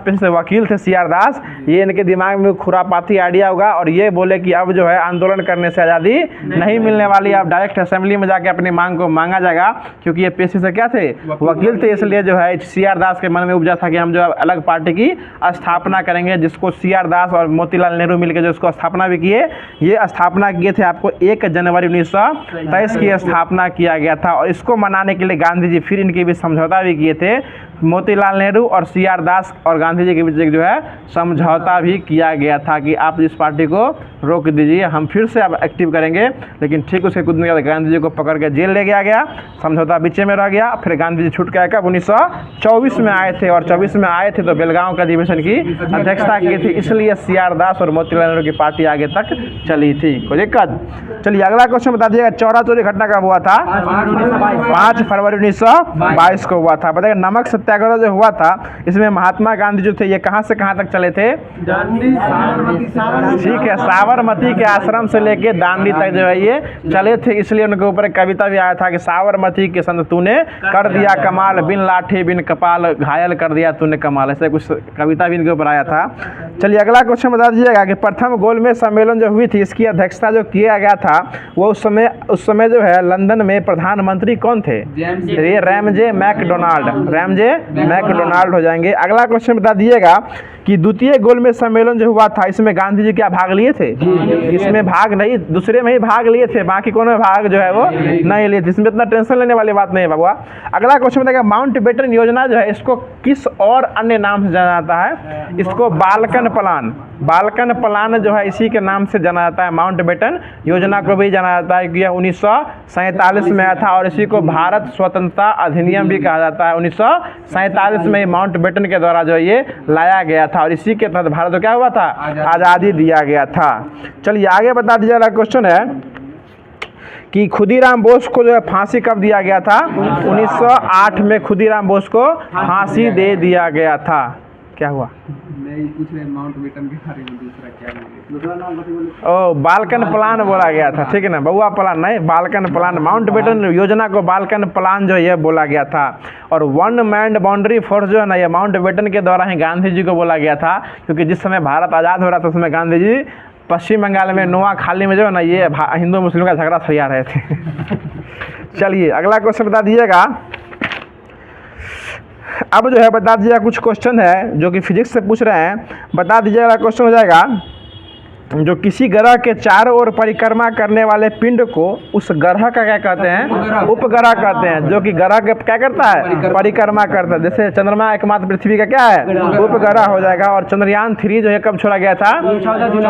पेशे से वकील थे, CR दास, ये इनके दिमाग में खुरापाती आइडिया होगा। और ये बोले कि अब जो है आंदोलन करने से आज़ादी नहीं मिलने वाली, अब डायरेक्ट असेंबली में जाके अपनी मांग को मांगा जाएगा। क्योंकि ये पेशे से क्या थे, वकील थे, इसलिए जो है CR दास के मन में उपजा था कि हम जो अलग पार्टी की स्थापना करेंगे, जिसको CR दास और मोतीलाल नेहरू मिलकर जो इसको स्थापना भी किए। ये स्थापना किए थे आपको 1 जनवरी 1923 की स्थापना किया गया था। और इसको मनाने के लिए गांधी जी फिर इनके बीच समझौता भी किए थे। मोतीलाल नेहरू और CR दास और गांधी जी के बीच जो है समझौता भी किया गया था कि आप इस पार्टी को रोक दीजिए, हम फिर से अब एक्टिव करेंगे। लेकिन ठीक उसके कुछ दिन गांधी जी को पकड़ के जेल ले गया, समझौता बीच में रह गया। फिर गांधी जी छूट के आए कब 1924 में आए थे, और 24 में आए थे तो बेलगांव का अधिवेशन की अध्यक्षता की थी, इसलिए CR दास और मोतीलाल नेहरू की पार्टी आगे तक चली थी। कोई दिक्कत? चलिए अगला क्वेश्चन बता दीजिएगा, चौरा चौरी घटना कब हुआ था? 5 फरवरी 1922 को हुआ था। बताइए नमक सत्याग्रह जो हुआ था इसमें महात्मा गांधी जो थे ये कहाँ से कहाँ तक चले थे? ठीक है, साबरमती के आश्रम से लेके दांडी तक जो है ये चले थे, इसलिए उनके ऊपर एक कविता भी आया था कि साबरमती के संत तूने कर दिया कमाल, बिन लाठी बिन कपाल, घायल कर दिया तूने कमाल, ऐसे कुछ कविता भी इनके ऊपर आया था। चलिए अगला क्वेश्चन बता दीजिएगा कि प्रथम गोलमेज सम्मेलन जो हुई थी इसकी अध्यक्षता जो किया गया था वो उस समय जो है लंदन में प्रधानमंत्री कौन थे? ये रैमजे मैकडोनाल्ड हो जाएंगे। अगला क्वेश्चन बता दीजिएगा कि द्वितीय गोलमेज सम्मेलन जो हुआ था इसमें गांधी जी क्या भाग लिए थे? इसमें भाग नहीं, दूसरे में ही भाग लिए थे, बाकी कोनो भाग जो है वो नहीं लिए थे। इसमें इतना टेंशन लेने वाली बात नहीं है बाबा। अगला क्वेश्चन बताएगा माउंट बेटन योजना जो है इसको किस और अन्य नाम से जाना जाता है? इसको बाल्कन प्लान जो है इसी के नाम से जाना जाता है। माउंट बेटन योजना को भी जाना जाता है कि यह 1947 में आया था, और इसी को भारत स्वतंत्रता अधिनियम भी कहा जाता है। 1947 में माउंट बेटन के द्वारा जो ये लाया गया था, और इसी के तहत भारत को क्या हुआ था? आज़ादी दिया गया था। चलिए आगे बता दीजिए, अगला क्वेश्चन है कि खुदीराम बोस को जो है फांसी कब दिया गया था? 1908 में खुदीराम बोस को फांसी दे दिया गया था। क्या हुआ? माउंट बेटन के बारे में दूसरा क्या? ओ बाल्कन प्लान बोला गया था, ठीक है ना, बउआ प्लान नहीं, बाल्कन प्लान। माउंट बेटन योजना को बाल्कन प्लान जो है बोला गया था। और वन मैन बाउंड्री फोर्स जो है ना ये माउंट बेटन के द्वारा ही गांधी जी को बोला गया था, क्योंकि जिस समय भारत आज़ाद हो रहा था उस समय गांधी जी पश्चिम बंगाल में नोआखाली में जो है ना ये हिंदू मुस्लिम का झगड़ा सरिया रहे थे। चलिए अगला क्वेश्चन बता दीजिएगा। अब जो है बता दीजिएगा, कुछ क्वेश्चन है जो कि फिजिक्स से पूछ रहे हैं, बता दीजिएगा। क्वेश्चन हो जाएगा जो किसी ग्रह के चारों ओर परिक्रमा करने वाले पिंड को उस ग्रह का क्या कहते हैं? उपग्रह कहते हैं। जो कि ग्रह के क्या करता है? परिक्रमा करता है। जैसे चंद्रमा एकमात्र पृथ्वी का क्या है? उपग्रह हो जाएगा। और चंद्रयान 3 जो है कब छोड़ा गया था?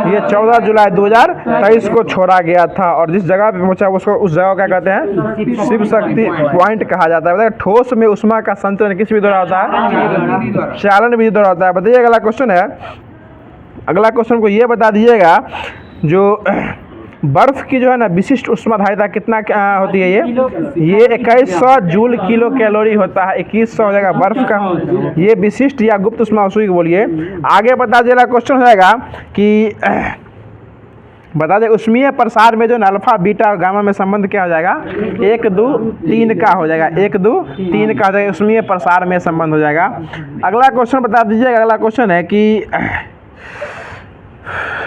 ये 14 जुलाई 2023 को छोड़ा गया था। और जिस जगह पे पहुंचा उसको उस जगह क्या कहते हैं? शिव शक्ति पॉइंट कहा जाता है। ठोस में उष्मा का संचलन किस विधि द्वारा होता है? चालन विधि द्वारा होता है। बताइए अगला क्वेश्चन है, अगला क्वेश्चन को ये बता दीजिएगा जो बर्फ की जो है ना विशिष्ट उष्माधारिता कितना होती है? ये 2100 जूल किलो कैलोरी होता है। 2100 हो जाएगा बर्फ का। ये विशिष्ट या गुप्त उष्मा सूची बोलिए। आगे बता दीजिएगा, क्वेश्चन हो जाएगा कि बता दें उष्मीय प्रसार में जो अल्फा बीटा और गामा में संबंध क्या हो जाएगा? 1 2 3 का हो जाएगा। 1 2 3 का हो जाएगा, उष्मीय प्रसार में संबंध हो जाएगा। अगला क्वेश्चन बता दीजिएगा। अगला क्वेश्चन है कि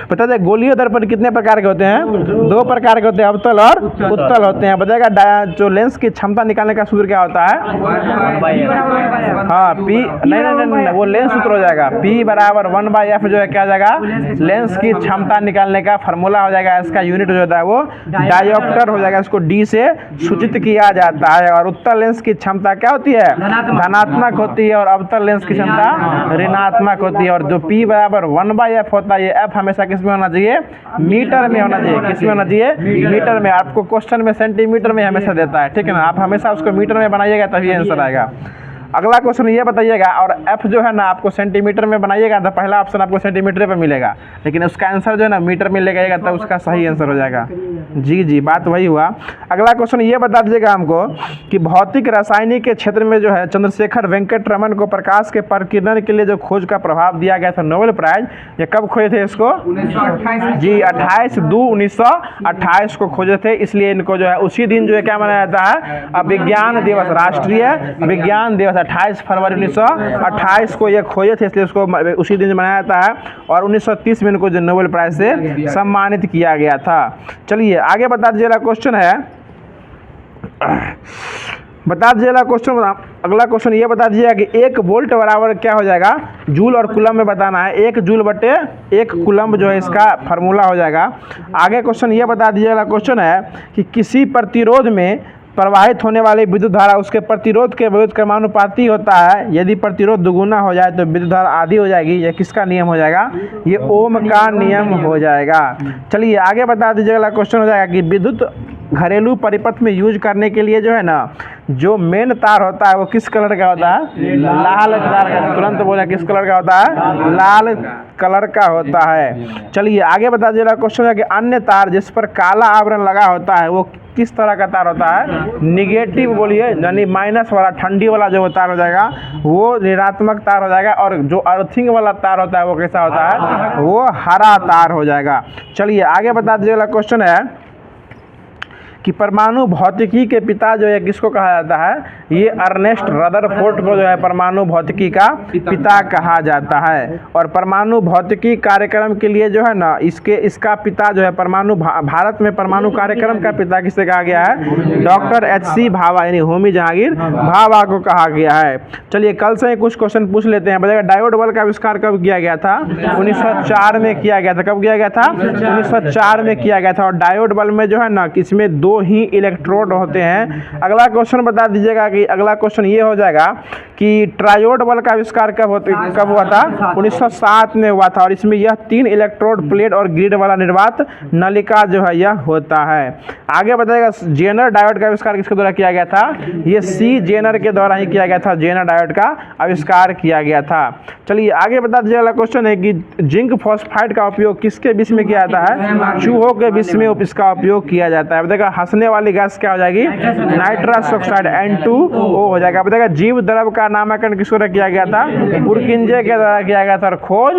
बता दें गोलीय दर्पण कितने प्रकार के होते हैं? 2 प्रकार के होते हैं, अवतल और उत्तल होते हैं। बताएगा जो लेंस की क्षमता निकालने का सूत्र क्या होता है? हाँ पी नहीं, वो लेंस सूत्र हो जाएगा। P बराबर 1/f जो है क्या हो जाएगा? लेंस की क्षमता निकालने का फार्मूला हो जाएगा। इसका यूनिट जो होता है वो डायोप्टर हो जाएगा, इसको D से सूचित किया जाता है। और उत्तल लेंस की क्षमता क्या होती है? धनात्मक होती है, और अवतल लेंस की क्षमता ऋणात्मक होती है। और जो P बराबर 1/f होता है, ये f हमेशा किस में होना चाहिए? मीटर में होना चाहिए। किस में होना चाहिए? मीटर में। आपको क्वेश्चन में सेंटीमीटर में हमेशा देता है, ठीक है ना, आप हमेशा उसको मीटर में बनाइएगा तभी आंसर आएगा। अगला क्वेश्चन ये बताइएगा, और f जो है ना आपको सेंटीमीटर में बनाइएगा तो पहला ऑप्शन आपको सेंटीमीटर पे मिलेगा, लेकिन उसका आंसर जो है ना मीटर में लगाइएगा तब उसका सही आंसर हो जाएगा। जी बात वही हुआ। अगला क्वेश्चन ये बता दीजिएगा हमको कि भौतिक रासायनिक के क्षेत्र में जो है चंद्रशेखर वेंकट रमन को प्रकाश के प्रकीर्णन के लिए जो खोज का प्रभाव दिया गया था नोबेल प्राइज, ये कब खोजे थे इसको? 28/2/1928 को खोजे थे। इसलिए इनको जो है उसी दिन जो है क्या मनाया जाता है? विज्ञान दिवस, राष्ट्रीय विज्ञान दिवस 28 फरवरी 1928 को ये खोजे थे, इसलिए उसको उसी दिन मनाया जाता है। और 1930 में इनको जो नोबेल प्राइज से सम्मानित किया गया था। चलिए आगे बता दीजिएगा, क्वेश्चन है बता दीजिएगा क्वेश्चन। अगला क्वेश्चन ये बता दीजिएगा कि 1 वोल्ट बराबर क्या हो जाएगा? जूल और कूलम में बताना है। 1 जूल बटे 1 कूलम जो है इसका फार्मूला हो जाएगा। आगे क्वेश्चन ये बता दीजिएगा, क्वेश्चन है कि किसी प्रतिरोध में प्रवाहित होने वाली विद्युत धारा उसके प्रतिरोध के विरुद्ध क्रमानुपाती होता है। यदि प्रतिरोध दुगुना हो जाए तो विद्युत धारा आधी हो जाएगी। यह किसका नियम हो जाएगा? ये ओम का नियम हो जाएगा। चलिए आगे बता दीजिएगा, क्वेश्चन हो जाएगा कि विद्युत घरेलू परिपथ में यूज करने के लिए जो है ना, जो मेन तार होता है वो किस कलर का होता है? लाल तार का। तुरंत बोला किस कलर का होता है? लाल कलर का होता है। चलिए आगे बता दीजिएगा। क्वेश्चन है कि अन्य तार जिस पर काला आवरण लगा होता है वो किस तरह का तार होता है? निगेटिव बोलिए, यानी माइनस वाला, ठंडी वाला जो तार हो जाएगा वो ऋणात्मक तार हो जाएगा। और जो अर्थिंग वाला तार होता है वो कैसा होता है? वो हरा तार हो जाएगा। चलिए आगे बता दीजिएगा। क्वेश्चन है कि परमाणु भौतिकी के पिता जो है किसको कहा जाता है? ये अर्नेस्ट रदरफोर्ड को जो है परमाणु भौतिकी का पिता कहा जाता है। और परमाणु भौतिकी कार्यक्रम के लिए जो है ना, इसका पिता जो है परमाणु भारत में परमाणु कार्यक्रम का पिता किसे कहा गया है? Doctor H.C. भाभा, यानी होमी जहांगीर भाभा को कहा गया है। चलिए कल से कुछ क्वेश्चन पूछ लेते हैं। बताइएगा डायोड बल्ब का आविष्कार कब किया गया था? 1904 में किया गया था। कब किया गया था? 1904 में किया गया था। और डायोड बल्ब में जो है ना, इसमें 2 ही इलेक्ट्रोड होते हैं। अगला क्वेश्चन बता दीजिएगा कि अगला क्वेश्चन ये हो जाएगा कि ट्रायोड बल्ब का आविष्कार कब हुआ था? 1907 में हुआ था। और इसमें यह 3 इलेक्ट्रोड प्लेट और ग्रिड वाला निर्वात नलिका जो है यह होता है। आगे बताइएगा जेनर डायोड का आविष्कार किसके द्वारा किया गया था? ये सी जेनर के द्वारा ही किया गया था। जेनर डायोड का आविष्कार किया गया था। चलिए आगे बता दीजिएगा। अगला क्वेश्चन है कि जिंक फॉस्फाइड का उपयोग किसके विष में किया जाता है? चूहों के विष में इसका उपयोग किया जाता है। बताइएगा हंसने वाली गैस क्या हो जाएगी? नाइट्रस ऑक्साइड N2O हो जाएगा। बताइएगा जीव द्रव का नामकरण किस द्वारा किया गया था? पुरकिंजे के द्वारा किया गया था। और खोज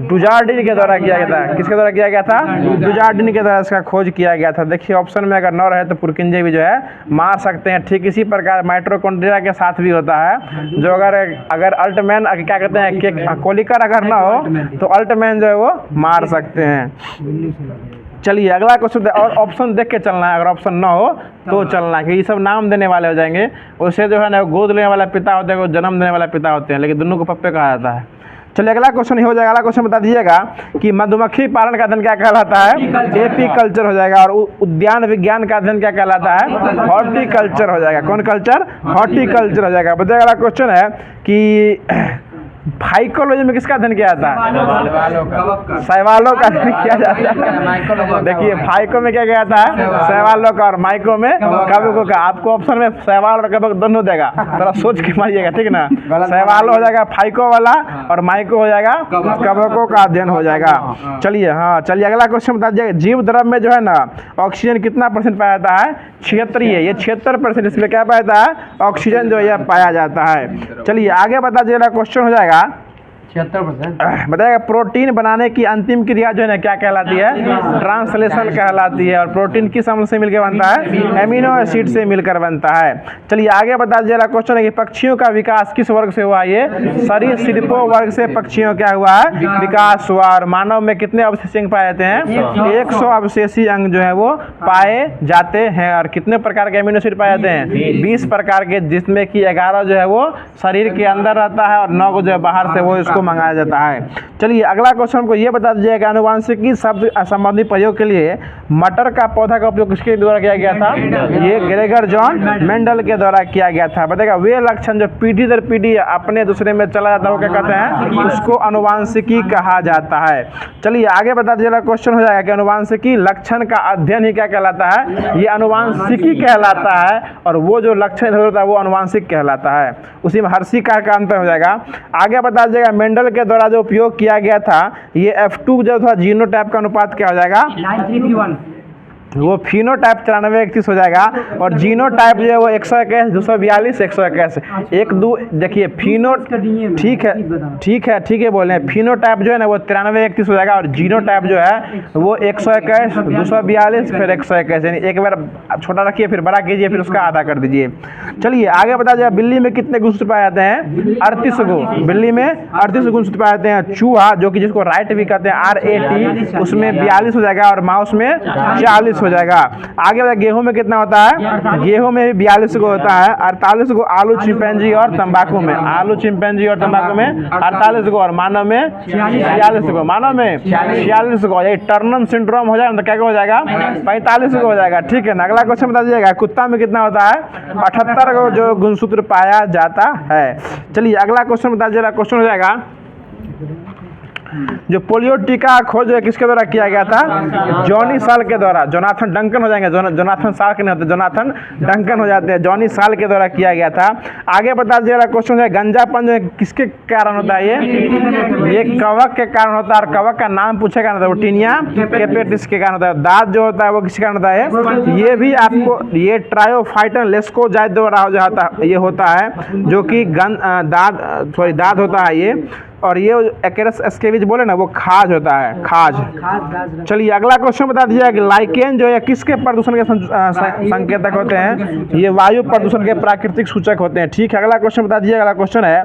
डुजार्डिन के द्वारा किया गया था। किसके द्वारा किया गया था? डुजार्डिन के द्वारा इसका खोज किया गया था। देखिए ऑप्शन में अगर न रहे तो पुरकिंजे भी जो है मार सकते हैं। ठीक इसी प्रकार माइटोकॉन्ड्रिया के साथ भी होता है, जो अगर अल्टमैन क्या कहते हैं, कोलिकर अगर ना हो तो अल्टमैन जो है वो मार सकते हैं। चलिए अगला क्वेश्चन, और ऑप्शन देख के चलना है। अगर ऑप्शन ना हो तो चलना है, क्योंकि ये सब नाम देने वाले हो जाएंगे। उससे जो है ना गोद लेने वाला पिता होते हैं, जन्म देने वाला पिता होते हैं, लेकिन दोनों को पप्पे कहा जाता है। चलिए अगला क्वेश्चन हो जाएगा। अगला क्वेश्चन बता दीजिएगा कि मधुमक्खी पालन का अध्ययन क्या कहलाता है? एपीकल्चर हो जाएगा। और उद्यान विज्ञान का अध्ययन क्या कहलाता है? हॉर्टिकल्चर हो जाएगा। कौन कल्चर? हॉर्टिकल्चर हो जाएगा। बताइए अगला क्वेश्चन है कि फाइकोलॉजी में किसका अध्ययन किया जाता है? शैवालों का अध्ययन किया जाता है। देखिए फाइको में क्या किया जाता है? शैवालों का। और माइको में कबकों का। आपको ऑप्शन में शैवाल और कबक दोनों देगा, थोड़ा सोच के मारिएगा, ठीक ना। शैवालों हो जाएगा फाइको वाला, और माइको हो जाएगा कबकों का अध्ययन हो जाएगा। चलिए हाँ, चलिए अगला क्वेश्चन बता दीजिएगा। जीव द्रव में जो है ना ऑक्सीजन कितना % पाया जाता है? 76। ये 76% इसमें क्या पाया जाता है? ऑक्सीजन जो है पाया जाता है। चलिए आगे बता दीजिएगा। क्वेश्चन हो जाएगा 76%। बताएगा प्रोटीन बनाने की अंतिम क्रिया जो है ना क्या कहलाती है? ट्रांसलेशन कहलाती है। और प्रोटीन किस अम्ल से मिलकर बनता है? एमिनो एसिड से मिलकर बनता है। चलिए आगे बता दीजिएगा। क्वेश्चन है कि पक्षियों का विकास किस वर्ग से हुआ? ये सरीसृपों वर्ग से पक्षियों क्या हुआ है? विकास हुआ। और मानव में कितने अवशेषी अंग पाए जाते हैं? 100 अवशेषी अंग जो है वो पाए जाते हैं। और कितने प्रकार के एमिनो एसिड पाए जाते हैं? 20 प्रकार के, जिसमें कि 11 जो है वो शरीर के अंदर रहता है और 9 को जो है बाहर से वो इसको मंगाया जाता है। चलिए अगला क्वेश्चन हमको ये बता दीजिएगा। आनुवांशिकी शब्द संबंधी प्रयोग के लिए मटर का पौधा का उपयोग किसके द्वारा किया गया था? ये ग्रेगर जॉन मेंडल के द्वारा किया गया था। बताएगा वे लक्षण जो पीढ़ी दर पीढ़ी अपने दूसरे में चला जाता है वो क्या कहते हैं? उसको आनुवांशिकी कहा जाता है। चलिए आगे बता दीजिएगा। क्वेश्चन हो जाएगा कि आनुवांशिकी लक्षण का अध्ययन ही क्या कहलाता है? ये आनुवांशिकी कहलाता है। और वो जो लक्षण होता है वो आनुवांशिक कहलाता है। उसी में हर्षी का अंतर हो जाएगा। आगे बता दीजिएगा मेंडल के द्वारा जो उपयोग किया गया था ये F2 जो था जीनोटाइप का अनुपात क्या हो जाएगा? 9331। वो फिनोटाइप 9331 हो जाएगा। और जीनोटाइप जो है वो 121, 242, 121, 1-2। देखिए फिनो ठीक है बोल रहे हैं। फिनोटाइप जो है ना वो 9331 हो जाएगा। और जीनोटाइप जो है वो 121, 242 फिर 121। यानी एक बार छोटा रखिए फिर बड़ा कीजिए फिर उसका आधा कर दीजिए। चलिए आगे बता दीजिए। बिल्ली में कितने गुणसूत्र पाए जाते हैं? 38 गो। बिल्ली में 38 गुणसूत्र पाए जाते हैं। चूहा जो कि जिसको राइट भी कहते हैं RAT, उसमें 42 हो जाएगा। और माउस में 40 हो जाएगा। आगे बताइए गेहूं में कितना होता है? गेहूं में भी 42 को होता है। 48 को आलू, चिंपैंजी और तंबाकू में। आलू, चिंपैंजी और तंबाकू में 48 को। और मानव में 46 को। मानव में 46 को। ये टर्नम सिंड्रोम हो जाएगा तो क्या हो जाएगा? 45 को हो जाएगा। ठीक है ना। अगला क्वेश्चन बता दीजिएगा। कुत्ता में कितना होता है? 78 को जो गुणसूत्र पाया जाता है। चलिए अगला क्वेश्चन बता दीजिएगा। क्वेश्चन हो जाएगा जो पोलियो टीका खोज जो है किसके द्वारा किया गया था? जॉनी साल के द्वारा। जोनाथन डंकन हो जाएंगे, जोनाथन साल के नहीं होते, जोनाथन डंकन हो जाते हैं। जॉनी साल के द्वारा किया गया था। आगे बता दीजिएगा क्वेश्चन है, गंजापन जो है किसके कारण होता है? ये कवक के कारण होता है। और कवक का नाम पूछेगा ना तो टीनिया कैपेटिस के कारण होता है। दांत जो होता है वो किसके कारण होता है? ये भी आपको, ये ट्रायोफाइटन लेस्कोजाइड द्वारा हो जाता है, ये होता है जो कि दांत होता है ये। और ये एक्रेस एस्केविज बोले ना, वो खाज होता है, खाज। चलिए अगला क्वेश्चन बता दीजिए कि लाइकेन जो है किसके प्रदूषण के संकेतक होते हैं? ये वायु प्रदूषण के प्राकृतिक सूचक होते हैं। ठीक है, अगला क्वेश्चन बता दीजिए। अगला क्वेश्चन है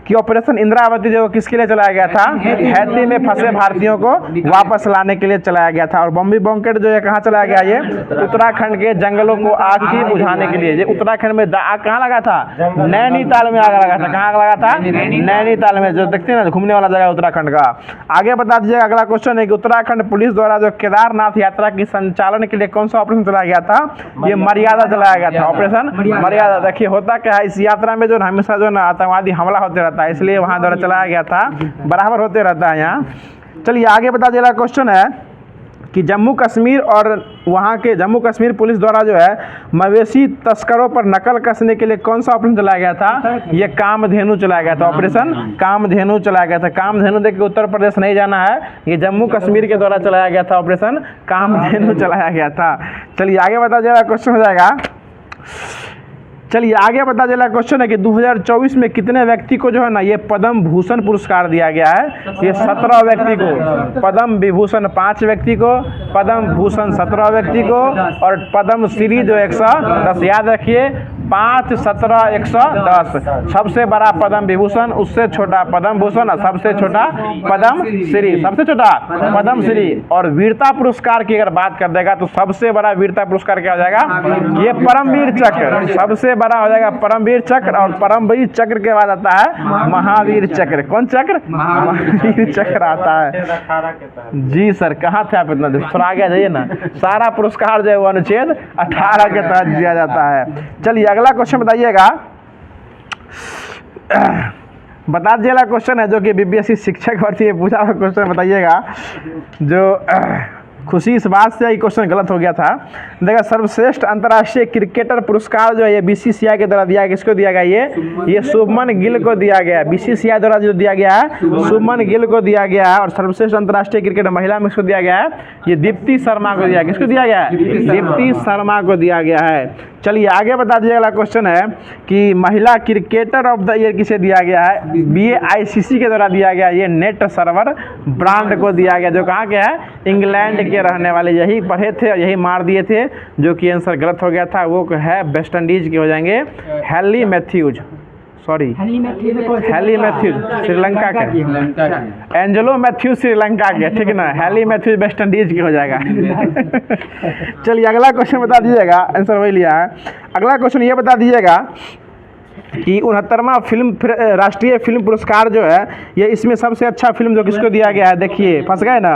कि ऑपरेशन इंद्रावती जो किसके लिए चलाया गया था? हैती में फंसे भारतीयों को वापस लाने के लिए चलाया गया था। और बॉम्बे बॉन्केट जो है कहाँ चलाया गया? ये उत्तराखंड के जंगलों को आग की बुझाने के लिए। ये उत्तराखंड में आग कहाँ लगा था? नैनीताल में आग लगा था। कहाँ आग लगा था? नैनीताल में, जो देखते हैं घूमने वाला जगह उत्तराखंड का। आगे बता दीजिएगा। अगला क्वेश्चन है कि उत्तराखंड पुलिस द्वारा जो केदारनाथ यात्रा की संचालन के लिए कौन सा ऑपरेशन चलाया गया था? ये मर्यादा चलाया गया था, ऑपरेशन मर्यादा। देखिए होता क्या है, इस यात्रा में जो हमेशा जो ना आतंकवादी हमला होते रहता है, इसलिए वहां द्वारा चलाया गया था। बराबर होते रहता है यहाँ। चलिए आगे बता दीजिएगा। क्वेश्चन है कि जम्मू कश्मीर और वहाँ के जम्मू कश्मीर पुलिस द्वारा जो है मवेशी तस्करों पर नकल कसने के लिए कौन सा ऑपरेशन चलाया गया था? ये कामधेनु चलाया गया था, ऑपरेशन कामधेनु चलाया गया था। कामधेनु देख के उत्तर प्रदेश नहीं जाना है, ये जम्मू कश्मीर के द्वारा चलाया गया था, ऑपरेशन कामधेनु चलाया गया था। चलिए आगे बता दीजिएगा, क्वेश्चन हो जाएगा। चलिए आगे बता दीजिएगा। क्वेश्चन है कि 2024 में कितने व्यक्ति को जो है ना ये पद्म भूषण पुरस्कार दिया गया है? ये 17 व्यक्ति को। पद्म विभूषण 5 व्यक्ति को, पद्म भूषण 17 व्यक्ति को, और पद्म श्री जो 110। याद रखिए 5, 17, 110। सबसे बड़ा पद्म विभूषण, उससे छोटा पद्म भूषण, और सबसे छोटा पद्म श्री, सबसे छोटा पद्म श्री। और वीरता पुरस्कार की अगर बात कर देगा तो सबसे बड़ा वीरता पुरस्कार क्या हो जाएगा? ये परमवीर चक्र सबसे बड़ा हो जाएगा, परमवीर चक्र। और परमवीर चक्र के बाद आता है महावीर चक्र। कौन चक्र? महावीर चक्र आता है। जी सर, कहाँ थे आप इतना देर? थोड़ा आगे जाइए ना। सारा पुरस्कार जो है वो अनुच्छेद 18 के तहत दिया जाता है। चलिए अगला क्वेश्चन बताइएगा। बता दीजिएगा क्वेश्चन है जो कि बीपीएससी शिक्षक भर्ती में पूछा हुआ क्वेश्चन बताइएगा। जो खुशी इस बात से क्वेश्चन गलत हो गया था। देखा, सर्वश्रेष्ठ अंतर्राष्ट्रीय क्रिकेटर पुरस्कार जो है ये बीसीसीआई के द्वारा दिया गया। किसको दिया गया? ये शुभमन गिल को दिया गया। बीसीसीआई द्वारा जो दिया गया है शुभमन गिल को दिया गया है। और सर्वश्रेष्ठ अंतर्राष्ट्रीय क्रिकेटर महिला में किसको दिया गया है? ये दीप्ति शर्मा को दिया गया। किसको दिया गया है? दीप्ति शर्मा को दिया गया है। चलिए आगे बता दीजिए। अगला क्वेश्चन है कि महिला क्रिकेटर ऑफ द ईयर किसे दिया गया है? BAICC के द्वारा दिया गया। ये नेट सर्वर ब्रांड को दिया गया, जो कहाँ के है? इंग्लैंड के रहने वाले। यही पढ़े थे और यही मार दिए थे, जो कि आंसर गलत हो गया था। वो है वेस्ट इंडीज के हो जाएंगे Hayley Matthews, sorry Hayley Matthews Sri Lanka के, एंजेलो मैथ्यूज श्रीलंका के, ठीक है ना। हेली मैथ्यूज वेस्ट इंडीज के हो जाएगा। चलिए अगला क्वेश्चन बता दीजिएगा, आंसर वही लिया है। अगला क्वेश्चन ये बता दीजिएगा कि 69वां राष्ट्रीय फिल्म पुरस्कार जो है ये इसमें सबसे अच्छा फिल्म जो किसको दिया गया है? देखिए फंस गए ना।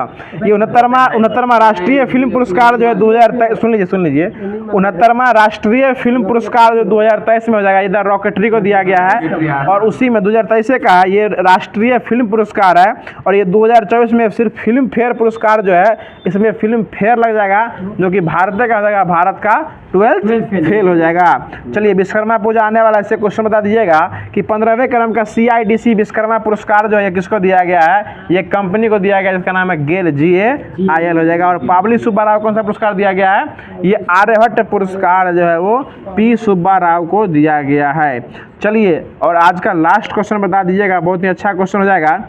ये 69वां राष्ट्रीय फिल्म पुरस्कार जो है 2023, सुन लीजिए 69वां राष्ट्रीय फिल्म पुरस्कार जो 2023 में हो जाएगा, इधर रॉकेटरी को दिया गया है। और उसी में 2023 का ये राष्ट्रीय फिल्म पुरस्कार है। और ये 2024 में सिर्फ फिल्म फेयर पुरस्कार जो है इसमें फिल्म फेयर लग जाएगा, जो कि भारत का हो जाएगा, भारत का 12th फेल हो जाएगा। चलिए विश्वकर्मा पूजा आने वाला, इससे क्वेश्चन बता दीजिएगा कि 15वें क्रम का CIDC विश्वकर्मा पुरस्कार जो है किसको दिया गया है? ये कंपनी को दिया गया जिसका नाम है गेल, GAIL हो जाएगा। और पाबली सुब्बा राव कौन सा पुरस्कार दिया गया है? ये आर्यभट्ट पुरस्कार जो है वो P सुब्बा राव को दिया गया है। चलिए और आज का लास्ट क्वेश्चन बता दीजिएगा, बहुत ही अच्छा क्वेश्चन हो जाएगा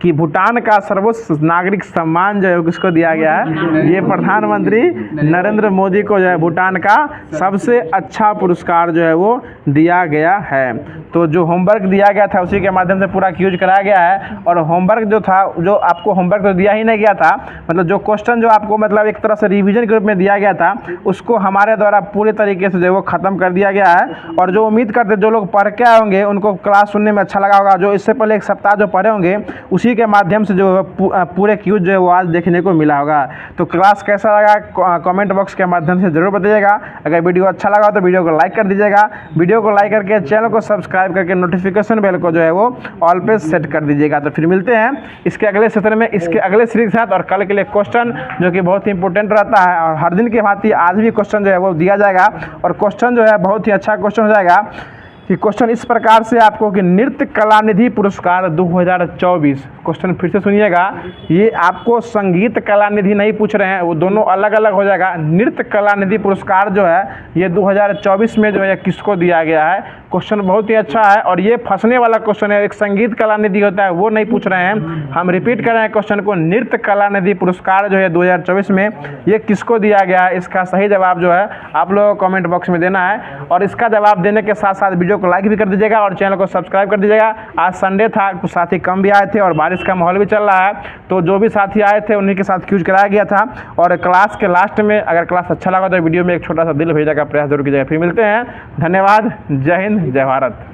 कि भूटान का सर्वोच्च नागरिक सम्मान जो है किसको दिया गया है? ये प्रधानमंत्री नरेंद्र मोदी को जो है भूटान का सबसे अच्छा पुरस्कार जो है वो दिया गया है। तो जो होमवर्क दिया गया था उसी के माध्यम से पूरा क्यूज कराया गया है। और होमवर्क जो था, जो आपको होमवर्क तो दिया ही नहीं गया था, मतलब जो क्वेश्चन जो आपको मतलब एक तरह से रिवीजन के रूप में दिया गया था, उसको हमारे द्वारा पूरे तरीके से जो है वो ख़त्म कर दिया गया है। और जो उम्मीद करते जो लोग पढ़ के आए होंगे उनको क्लास सुनने में अच्छा लगा होगा। जो इससे पहले एक सप्ताह जो पढ़े होंगे उसी उसी के माध्यम से जो है पूरे क्यूज जो है वो आज देखने को मिला होगा। तो क्लास कैसा लगा कमेंट बॉक्स के माध्यम से ज़रूर बताइएगा। अगर वीडियो अच्छा लगा तो वीडियो को लाइक कर दीजिएगा, वीडियो को लाइक करके चैनल को सब्सक्राइब करके नोटिफिकेशन बेल को जो है वो ऑल पे सेट कर दीजिएगा। तो फिर मिलते हैं इसके अगले सत्र में इसके अगले सीरीज के साथ, और कल के लिए क्वेश्चन जो कि बहुत ही इंपॉर्टेंट रहता है और हर दिन की भांति आज भी क्वेश्चन जो है वो दिया जाएगा। और क्वेश्चन जो है बहुत ही अच्छा क्वेश्चन हो जाएगा कि क्वेश्चन इस प्रकार से आपको कि नृत्य कला निधि पुरस्कार 2024, क्वेश्चन फिर से सुनिएगा, ये आपको संगीत कला निधि नहीं पूछ रहे हैं, वो दोनों अलग अलग हो जाएगा। नृत्य कला निधि पुरस्कार जो है ये 2024 में जो है किसको दिया गया है। क्वेश्चन बहुत ही अच्छा है और ये फंसने वाला क्वेश्चन है। एक संगीत कला निधि होता है वो नहीं पूछ रहे हैं, हम रिपीट कर रहे हैं क्वेश्चन को। नृत्य कला निधि पुरस्कार जो है 2024 में ये किसको दिया गया है, इसका सही जवाब जो है आप लोगों को कमेंट बॉक्स में देना है। और इसका जवाब देने के साथ साथ वीडियो को लाइक भी कर दीजिएगा और चैनल को सब्सक्राइब कर दीजिएगा। आज संडे था, कुछ साथी कम भी आए थे और बारिश का माहौल भी चल रहा है, तो जो भी साथी आए थे उन्हीं के साथ क्यूज कराया गया था। और क्लास के लास्ट में अगर क्लास अच्छा लगा तो वीडियो में एक छोटा सा दिल भेजने का प्रयास जरूर कीजिएगा। फिर मिलते हैं, धन्यवाद, जय हिंद, जय भारत।